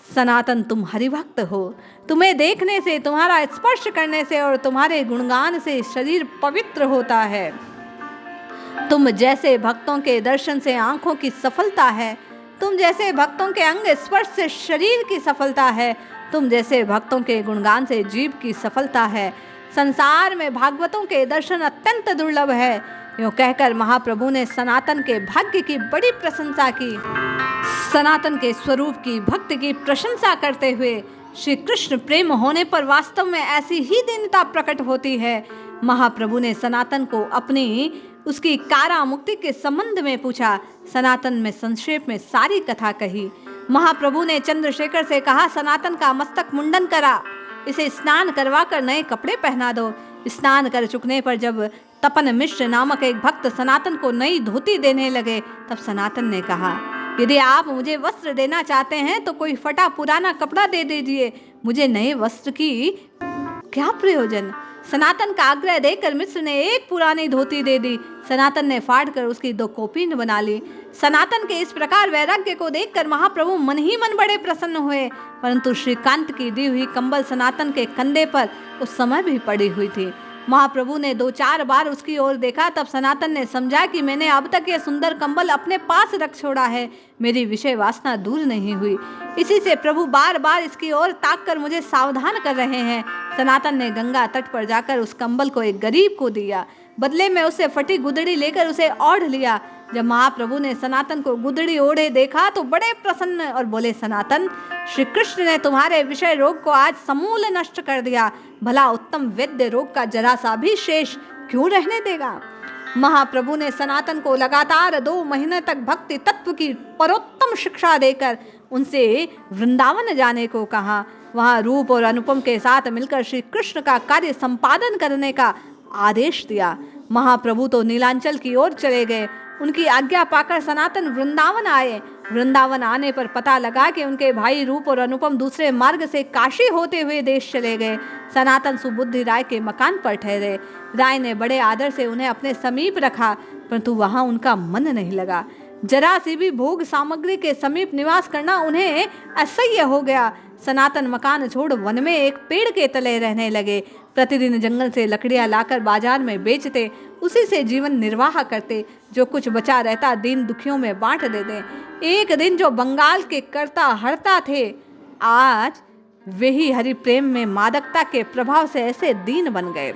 सनातन, तुम हरिभक्त हो। तुम्हें देखने से, तुम्हारा स्पर्श करने से और तुम्हारे गुणगान से शरीर पवित्र होता है। तुम जैसे भक्तों के दर्शन से आंखों की सफलता है, तुम जैसे भक्तों के अंग स्पर्श से शरीर की सफलता है, तुम जैसे भक्तों के गुणगान से जीव की सफलता है। संसार में भागवतों के दर्शन अत्यंत दुर्लभ है। यूँ कहकर महाप्रभु ने सनातन के भाग्य की बड़ी प्रशंसा की। सनातन के स्वरूप की, भक्ति की प्रशंसा करते हुए श्री कृष्ण प्रेम होने पर वास्तव में ऐसी ही दीनता प्रकट होती है। महाप्रभु ने सनातन को अपनी उसकी कारा मुक्ति के संबंध में पूछा। सनातन में संक्षेप में सारी कथा कही। महाप्रभु ने चंद्रशेखर से कहा, सनातन का मस्तक मुंडन करा, इसे स्नान करवा कर नए कपड़े पहना दो। स्नान कर चुकने पर जब तपन मिश्र नामक एक भक्त सनातन को नई धोती देने लगे, तब सनातन ने कहा, यदि आप मुझे वस्त्र देना चाहते हैं तो कोई फटा पुराना कपड़ा दे दीजिए, मुझे नए वस्त्र की क्या प्रयोजन। सनातन का आग्रह देखकर मिश्र ने एक पुरानी धोती दे दी। सनातन ने फाड़ कर उसकी 2 कॉपीन बना ली। सनातन के इस प्रकार वैराग्य को देखकर महाप्रभु मन ही मन बड़े प्रसन्न हुए, परंतु श्रीकांत की दी हुई कंबल सनातन के कंधे पर उस समय भी पड़ी हुई थी। महाप्रभु ने 2-4 बार उसकी ओर देखा, तब सनातन ने समझा कि मैंने अब तक यह सुंदर कंबल अपने पास रख छोड़ा है, मेरी विषय वासना दूर नहीं हुई। इसी से प्रभु बार बार इसकी ओर ताक कर मुझे सावधान कर रहे हैं। सनातन ने गंगा तट पर जाकर उस कंबल को एक गरीब को दिया, बदले में उससे फटी गुदड़ी लेकर उसे ओढ़ लिया। जब महाप्रभु ने सनातन को गुदड़ी ओढ़े देखा तो बड़े प्रसन्न और बोले, सनातन, श्री कृष्ण ने तुम्हारे विषय रोग को आज समूल नष्ट कर दिया, भला उत्तम वैद्य रोग का जरा सा भी शेष क्यों रहने देगा। महाप्रभु ने सनातन को लगातार 2 महीने तक भक्ति तत्व की परोत्तम शिक्षा देकर उनसे वृंदावन जाने को कहा। वहाँ रूप और अनुपम के साथ मिलकर श्री कृष्ण का कार्य संपादन करने का आदेश दिया। महाप्रभु तो नीलांचल की ओर चले गए। उनकी आज्ञा पाकर सनातन वृंदावन आए। वृंदावन आने पर पता लगा कि उनके भाई रूप और अनुपम दूसरे मार्ग से काशी होते हुए देश चले गए। सनातन सुबुद्धि राय के मकान पर ठहरे। राय ने बड़े आदर से उन्हें अपने समीप रखा, परंतु वहां उनका मन नहीं लगा। जरा सी भी भोग सामग्री के समीप निवास करना उन्हें असह्य हो गया। सनातन मकान छोड़ वन में एक पेड़ के तले रहने लगे। प्रतिदिन जंगल से लकड़ियां लाकर बाजार में बेचते, उसी से जीवन निर्वाह करते। जो कुछ बचा रहता दीन दुखियों में बांट देते। एक दिन जो बंगाल के कर्ता हरता थे, आज वे ही हरि प्रेम में मादकता के प्रभाव से ऐसे दीन बन गए।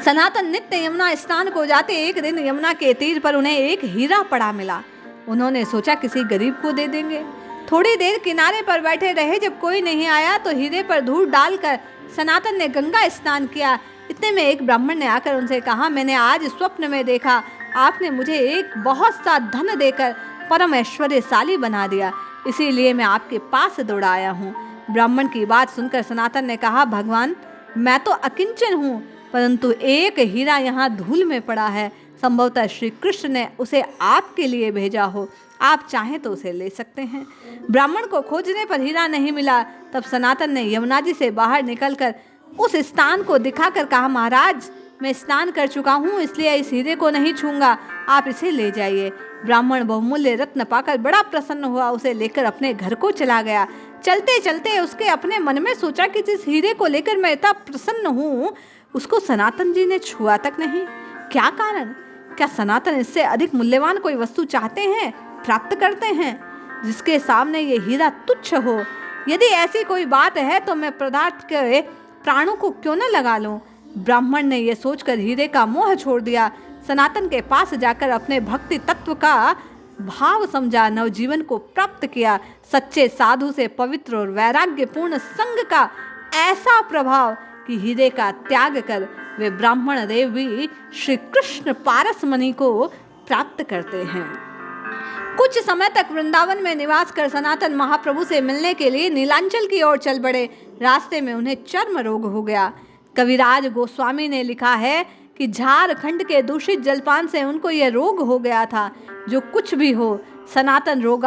सनातन नित्य यमुना स्नान को जाते। एक दिन यमुना के तीर पर उन्हें एक हीरा पड़ा मिला। उन्होंने सोचा किसी गरीब को दे देंगे। थोड़ी देर किनारे पर बैठे रहे। जब कोई नहीं आया तो हीरे पर धूल डालकर सनातन ने गंगा स्नान किया। इतने में एक ब्राह्मण ने आकर उनसे कहा, मैंने आज स्वप्न में देखा, आपने मुझे एक बहुत सा धन देकर परम ऐश्वर्यशाली बना दिया, इसीलिए मैं आपके पास दौड़ आया हूँ। ब्राह्मण की बात सुनकर सनातन ने कहा, भगवान, मैं तो अकिंचन हूँ, परंतु एक हीरा यहाँ धूल में पड़ा है। संभवतः श्री कृष्ण ने उसे आपके लिए भेजा हो, आप चाहें तो उसे ले सकते हैं। ब्राह्मण को खोजने पर हीरा नहीं मिला। तब सनातन ने यमुना जी से बाहर निकलकर उस स्थान को दिखाकर कहा, महाराज, मैं स्नान कर चुका हूँ, इसलिए इस हीरे को नहीं छूंगा, आप इसे ले जाइए। ब्राह्मण बहुमूल्य रत्न पाकर बड़ा प्रसन्न हुआ, उसे लेकर अपने घर को चला गया। चलते चलते उसके अपने मन में सोचा कि जिस हीरे को लेकर मैं इतना प्रसन्न हूँ, उसको सनातन जी ने छुआ तक नहीं। क्या कारण? क्या सनातन इससे अधिक मूल्यवान कोई वस्तु चाहते हैं, प्राप्त करते हैं, जिसके सामने ये हीरा तुच्छ हो? यदि ऐसी कोई बात है तो मैं पदार्थ के प्राणों को क्यों न लगा लूं? ब्राह्मण ने यह सोचकर हीरे का मोह छोड़ दिया। सनातन के पास जाकर अपने भक्ति तत्व का भाव समझा, नवजीवन को प्राप्त किया। सच्चे साधु से पवित्र और वैराग्यपूर्ण संग का ऐसा प्रभाव कि हीरे का त्याग कर वे ब्राह्मण देव भी श्री कृष्ण पारसमणि को प्राप्त करते हैं। कुछ समय तक वृंदावन में निवास कर सनातन महाप्रभु से मिलने के लिए नीलांचल की ओर चल पड़े। रास्ते में उन्हें चर्म रोग हो गया। कविराज गोस्वामी ने लिखा है कि झारखंड के दूषित जलपान से उनको यह रोग हो गया था। जो कुछ भी हो, सनातन रोग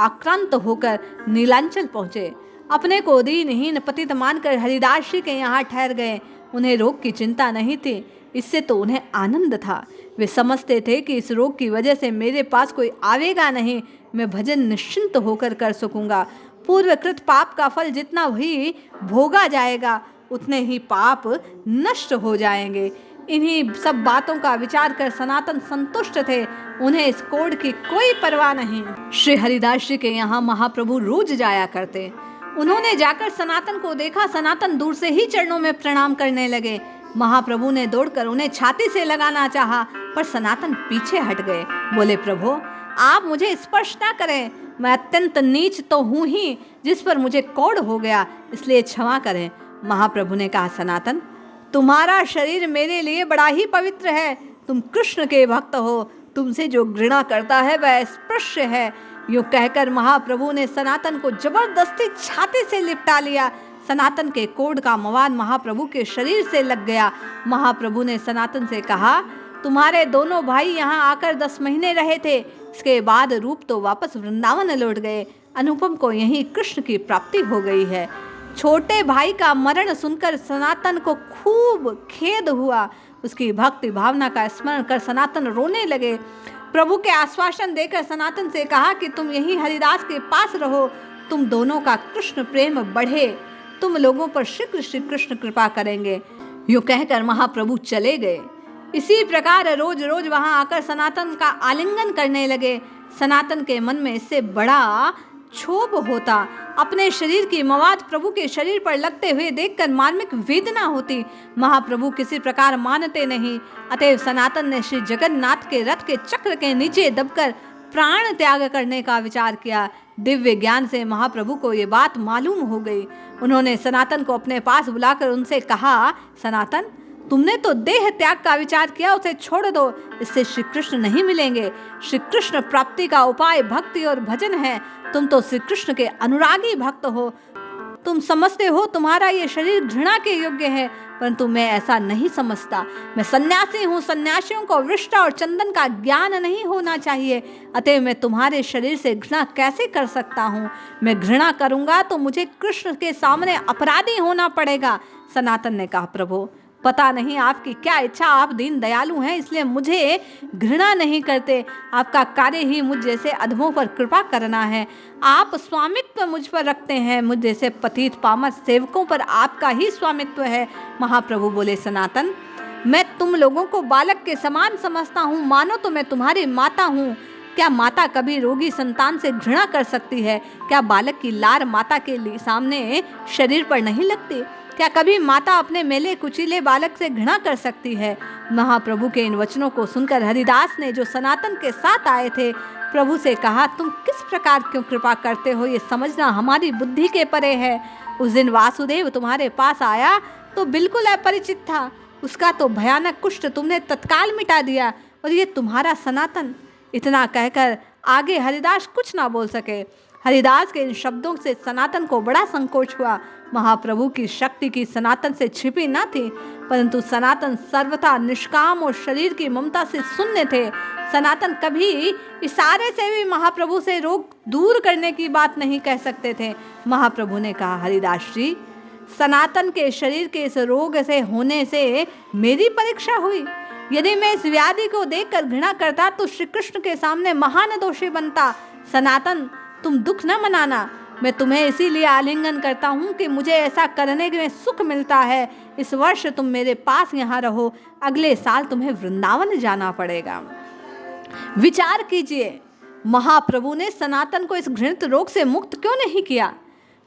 आक्रांत होकर नीलांचल पहुँचे। अपने को दीनहीन पतित मानकर हरिदास जी के यहाँ ठहर गए। उन्हें रोग की चिंता नहीं थी, इससे तो उन्हें आनंद था। वे समझते थे कि इस रोग की वजह से मेरे पास कोई आवेगा नहीं, मैं भजन निश्चिंत होकर कर सकूंगा। पूर्वकृत पाप का फल जितना ही भोगा जाएगा उतने ही पाप नष्ट हो जाएंगे। इन्हीं सब बातों का विचार कर सनातन संतुष्ट थे। उन्हें इस कोड की कोई परवाह नहीं। श्री हरिदास जी के यहाँ महाप्रभु रोज जाया करते। उन्होंने जाकर सनातन को देखा। सनातन दूर से ही चरणों में प्रणाम करने लगे। महाप्रभु ने दौड़कर उन्हें छाती से लगाना चाहा, पर सनातन पीछे हट गए। बोले, प्रभु आप मुझे स्पर्श ना करें, मैं अत्यंत नीच तो हूँ ही, जिस पर मुझे कोढ़ हो गया, इसलिए क्षमा करें। महाप्रभु ने कहा, सनातन तुम्हारा शरीर मेरे लिए बड़ा ही पवित्र है, तुम कृष्ण के भक्त हो, तुमसे जो घृणा करता है वह स्पर्श है। यूँ कहकर महाप्रभु ने सनातन को जबरदस्ती छाती से लिपटा लिया। सनातन के कोढ़ का मवाद महाप्रभु के शरीर से लग गया। महाप्रभु ने सनातन से कहा, तुम्हारे दोनों भाई यहाँ आकर 10 महीने रहे थे, इसके बाद रूप तो वापस वृंदावन लौट गए। अनुपम को यहीं कृष्ण की प्राप्ति हो गई है। छोटे भाई का मरण सुनकर सनातन को खूब खेद हुआ। उसकी भक्ति भावना का स्मरण कर सनातन रोने लगे। प्रभु के आश्वासन देकर सनातन से कहा कि तुम यहीं हरिदास के पास रहो, तुम दोनों का कृष्ण प्रेम बढ़े, तुम लोगों पर शीघ्र श्री कृष्ण कृपा करेंगे। यूँ कहकर महाप्रभु चले गए। इसी प्रकार रोज रोज वहां आकर सनातन का आलिंगन करने लगे। सनातन के मन में इससे बड़ा क्षोभ होता। अपने शरीर की मवाद प्रभु के शरीर पर लगते हुए देखकर मार्मिक वेदना होती। महाप्रभु किसी प्रकार मानते नहीं। अतएव सनातन ने श्री जगन्नाथ के रथ के चक्र के नीचे दबकर प्राण त्याग करने का विचार किया। दिव्य ज्ञान से महाप्रभु को ये बात मालूम हो गई। उन्होंने सनातन को अपने पास बुलाकर उनसे कहा, सनातन तुमने तो देह त्याग का विचार किया, उसे छोड़ दो, इससे श्री कृष्ण नहीं मिलेंगे। श्री कृष्ण प्राप्ति का उपाय भक्ति और भजन है। तुम तो श्री कृष्ण के अनुरागी भक्त हो। तुम समझते हो तुम्हारा ये शरीर घृणा के योग्य है, परंतु मैं ऐसा नहीं समझता। मैं सन्यासी हूँ, सन्यासियों को वृष्ट और चंदन का ज्ञान नहीं होना चाहिए। अतः मैं तुम्हारे शरीर से घृणा कैसे कर सकता हूँ? मैं घृणा करूँगा तो मुझे कृष्ण के सामने अपराधी होना पड़ेगा। सनातन ने कहा, प्रभु पता नहीं आपकी क्या इच्छा, आप दीन दयालु हैं इसलिए मुझे घृणा नहीं करते। आपका कार्य ही मुझ जैसे अधमों पर कृपा करना है। आप स्वामित्व मुझ पर रखते हैं, मुझ जैसे पतित पामर सेवकों पर आपका ही स्वामित्व है। महाप्रभु बोले, सनातन मैं तुम लोगों को बालक के समान समझता हूँ, मानो तो मैं तुम्हारी माता हूँ। क्या माता कभी रोगी संतान से घृणा कर सकती है? क्या बालक की लार माता के सामने शरीर पर नहीं लगती? क्या कभी माता अपने मेले कुचीले बालक से घृणा कर सकती है? महाप्रभु के इन वचनों को सुनकर हरिदास ने, जो सनातन के साथ आए थे, प्रभु से कहा, तुम किस प्रकार क्यों कृपा करते हो, ये समझना हमारी बुद्धि के परे है। उस दिन वासुदेव तुम्हारे पास आया तो बिल्कुल अपरिचित था, उसका तो भयानक कुष्ठ तुमने तत्काल मिटा दिया, और ये तुम्हारा सनातन। इतना कहकर आगे हरिदास कुछ ना बोल सके। हरिदास के इन शब्दों से सनातन को बड़ा संकोच हुआ। महाप्रभु की शक्ति की सनातन से छिपी न थी, परंतु सनातन सर्वथा निष्काम और शरीर की ममता से शून्य थे। सनातन कभी इशारे से भी महाप्रभु से रोग दूर करने की बात नहीं कह सकते थे। महाप्रभु ने कहा, हरिदास जी, सनातन के शरीर के इस रोग से होने से मेरी परीक्षा हुई। यदि मैं इस व्याधि को देखकर घृणा करता तो श्री कृष्ण के सामने महान दोषी बनता। सनातन तुम दुख न मनाना, मैं तुम्हें इसीलिए आलिंगन करता हूँ कि मुझे ऐसा करने में सुख मिलता है। इस वर्ष तुम मेरे पास यहाँ रहो, अगले साल तुम्हें वृंदावन जाना पड़ेगा। विचार कीजिए, महाप्रभु ने सनातन को इस घृणित रोग से मुक्त क्यों नहीं किया?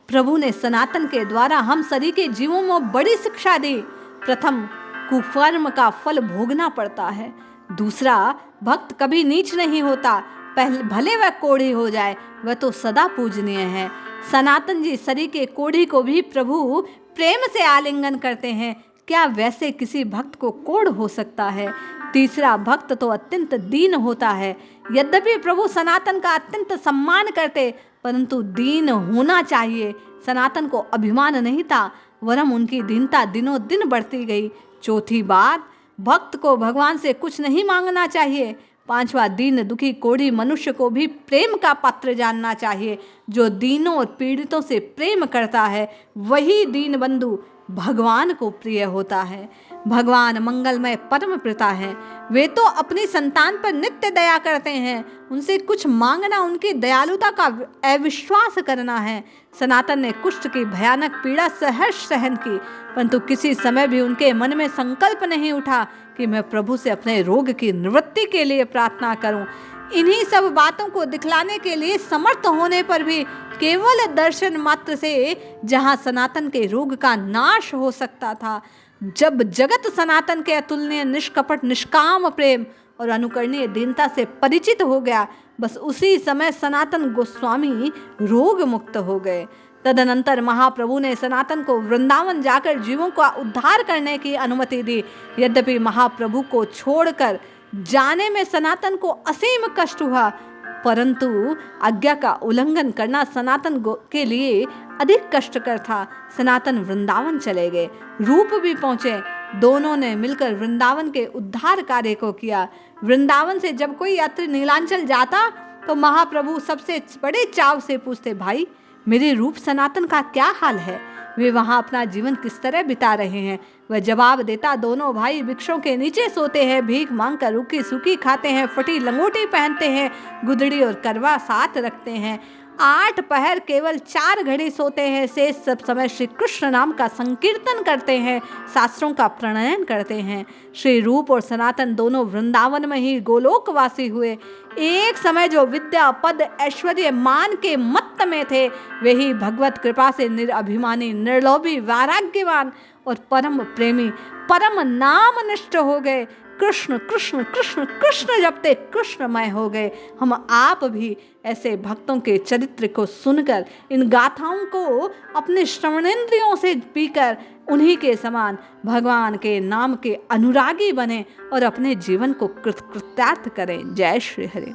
प्रभु ने सनातन के द्वारा हम सभी के जीवों में बड़ी शिक्षा दी। प्रथम, कुकर्म का फल भोगना पड़ता है। दूसरा, भक्त कभी नीच नहीं होता, पहले भले वह कोढ़ी हो जाए, वह तो सदा पूजनीय है। सनातन जी सरी के कोढ़ी को भी प्रभु प्रेम से आलिंगन करते हैं, क्या वैसे किसी भक्त को कोढ़ हो सकता है? तीसरा, भक्त तो अत्यंत दीन होता है। यद्यपि प्रभु सनातन का अत्यंत सम्मान करते, परंतु दीन होना चाहिए। सनातन को अभिमान नहीं था, वरम उनकी दीनता दिनों दिन बढ़ती गई। चौथी बात, भक्त को भगवान से कुछ नहीं मांगना चाहिए, पांचवा, दीन दुखी कोढ़ी मनुष्य को भी प्रेम का पात्र जानना चाहिए। जो दीनों और पीड़ितों से प्रेम करता है वही दीन बंधु भगवान को प्रिय होता है। भगवान मंगलमय परम पिता हैं। वे तो अपनी संतान पर नित्य दया करते हैं। उनसे कुछ मांगना उनकी दयालुता का अविश्वास करना है। सनातन ने कुष्ठ की भयानक पीड़ा सहर्ष सहन की, परंतु किसी समय भी उनके मन में संकल्प नहीं उठा कि मैं प्रभु से अपने रोग की निवृत्ति के लिए प्रार्थना करूं। इन्हीं सब बातों को दिखलाने के लिए समर्थ होने पर भी केवल दर्शन मात्र से जहां सनातन के रोग का नाश हो सकता था, जब जगत सनातन के अतुलनीय निष्कपट निष्काम प्रेम और अनुकरणीय दीनता से परिचित हो गया, बस उसी समय सनातन गोस्वामी रोग मुक्त हो गए। तदनंतर महाप्रभु ने सनातन को वृंदावन जाकर जीवों का उद्धार करने की अनुमति दी। यद्यपि महाप्रभु को छोड़कर जाने में सनातन को असीम कष्ट हुआ, परंतु आज्ञा का उल्लंघन करना सनातन के लिए अधिक कष्टकर था। सनातन वृंदावन चले गए, रूप भी पहुंचे। दोनों ने मिलकर वृंदावन के उद्धार कार्य को किया। वृंदावन से जब कोई यात्री नीलांचल जाता तो महाप्रभु सबसे बड़े चाव से पूछते, भाई मेरे रूप सनातन का क्या हाल है? वे वहाँ अपना जीवन किस तरह बिता रहे हैं? वह जवाब देता, दोनों भाई वृक्षों के नीचे सोते हैं, भीख मांगकर रूखी सूखी खाते हैं, फटी लंगोटी पहनते हैं, गुदड़ी और करवा साथ रखते हैं, 8 पहर केवल 4 घड़ी सोते हैं, शेष सब समय श्री कृष्ण नाम का संकीर्तन करते हैं, शास्त्रों का प्रणयन करते हैं। श्री रूप और सनातन दोनों वृंदावन में ही गोलोकवासी हुए। एक समय जो विद्या पद ऐश्वर्य मान के मत्त में थे, वे ही भगवत कृपा से निरअभिमानी निर्लोभी वैराग्यवान और परम प्रेमी परम नाम निष्ठ हो गए। कृष्ण कृष्ण कृष्ण कृष्ण जपते कृष्णमय हो गए। हम आप भी ऐसे भक्तों के चरित्र को सुनकर, इन गाथाओं को अपने श्रवणेंद्रियों से पीकर उन्हीं के समान भगवान के नाम के अनुरागी बने और अपने जीवन को कृतार्थ करें। जय श्री हरि।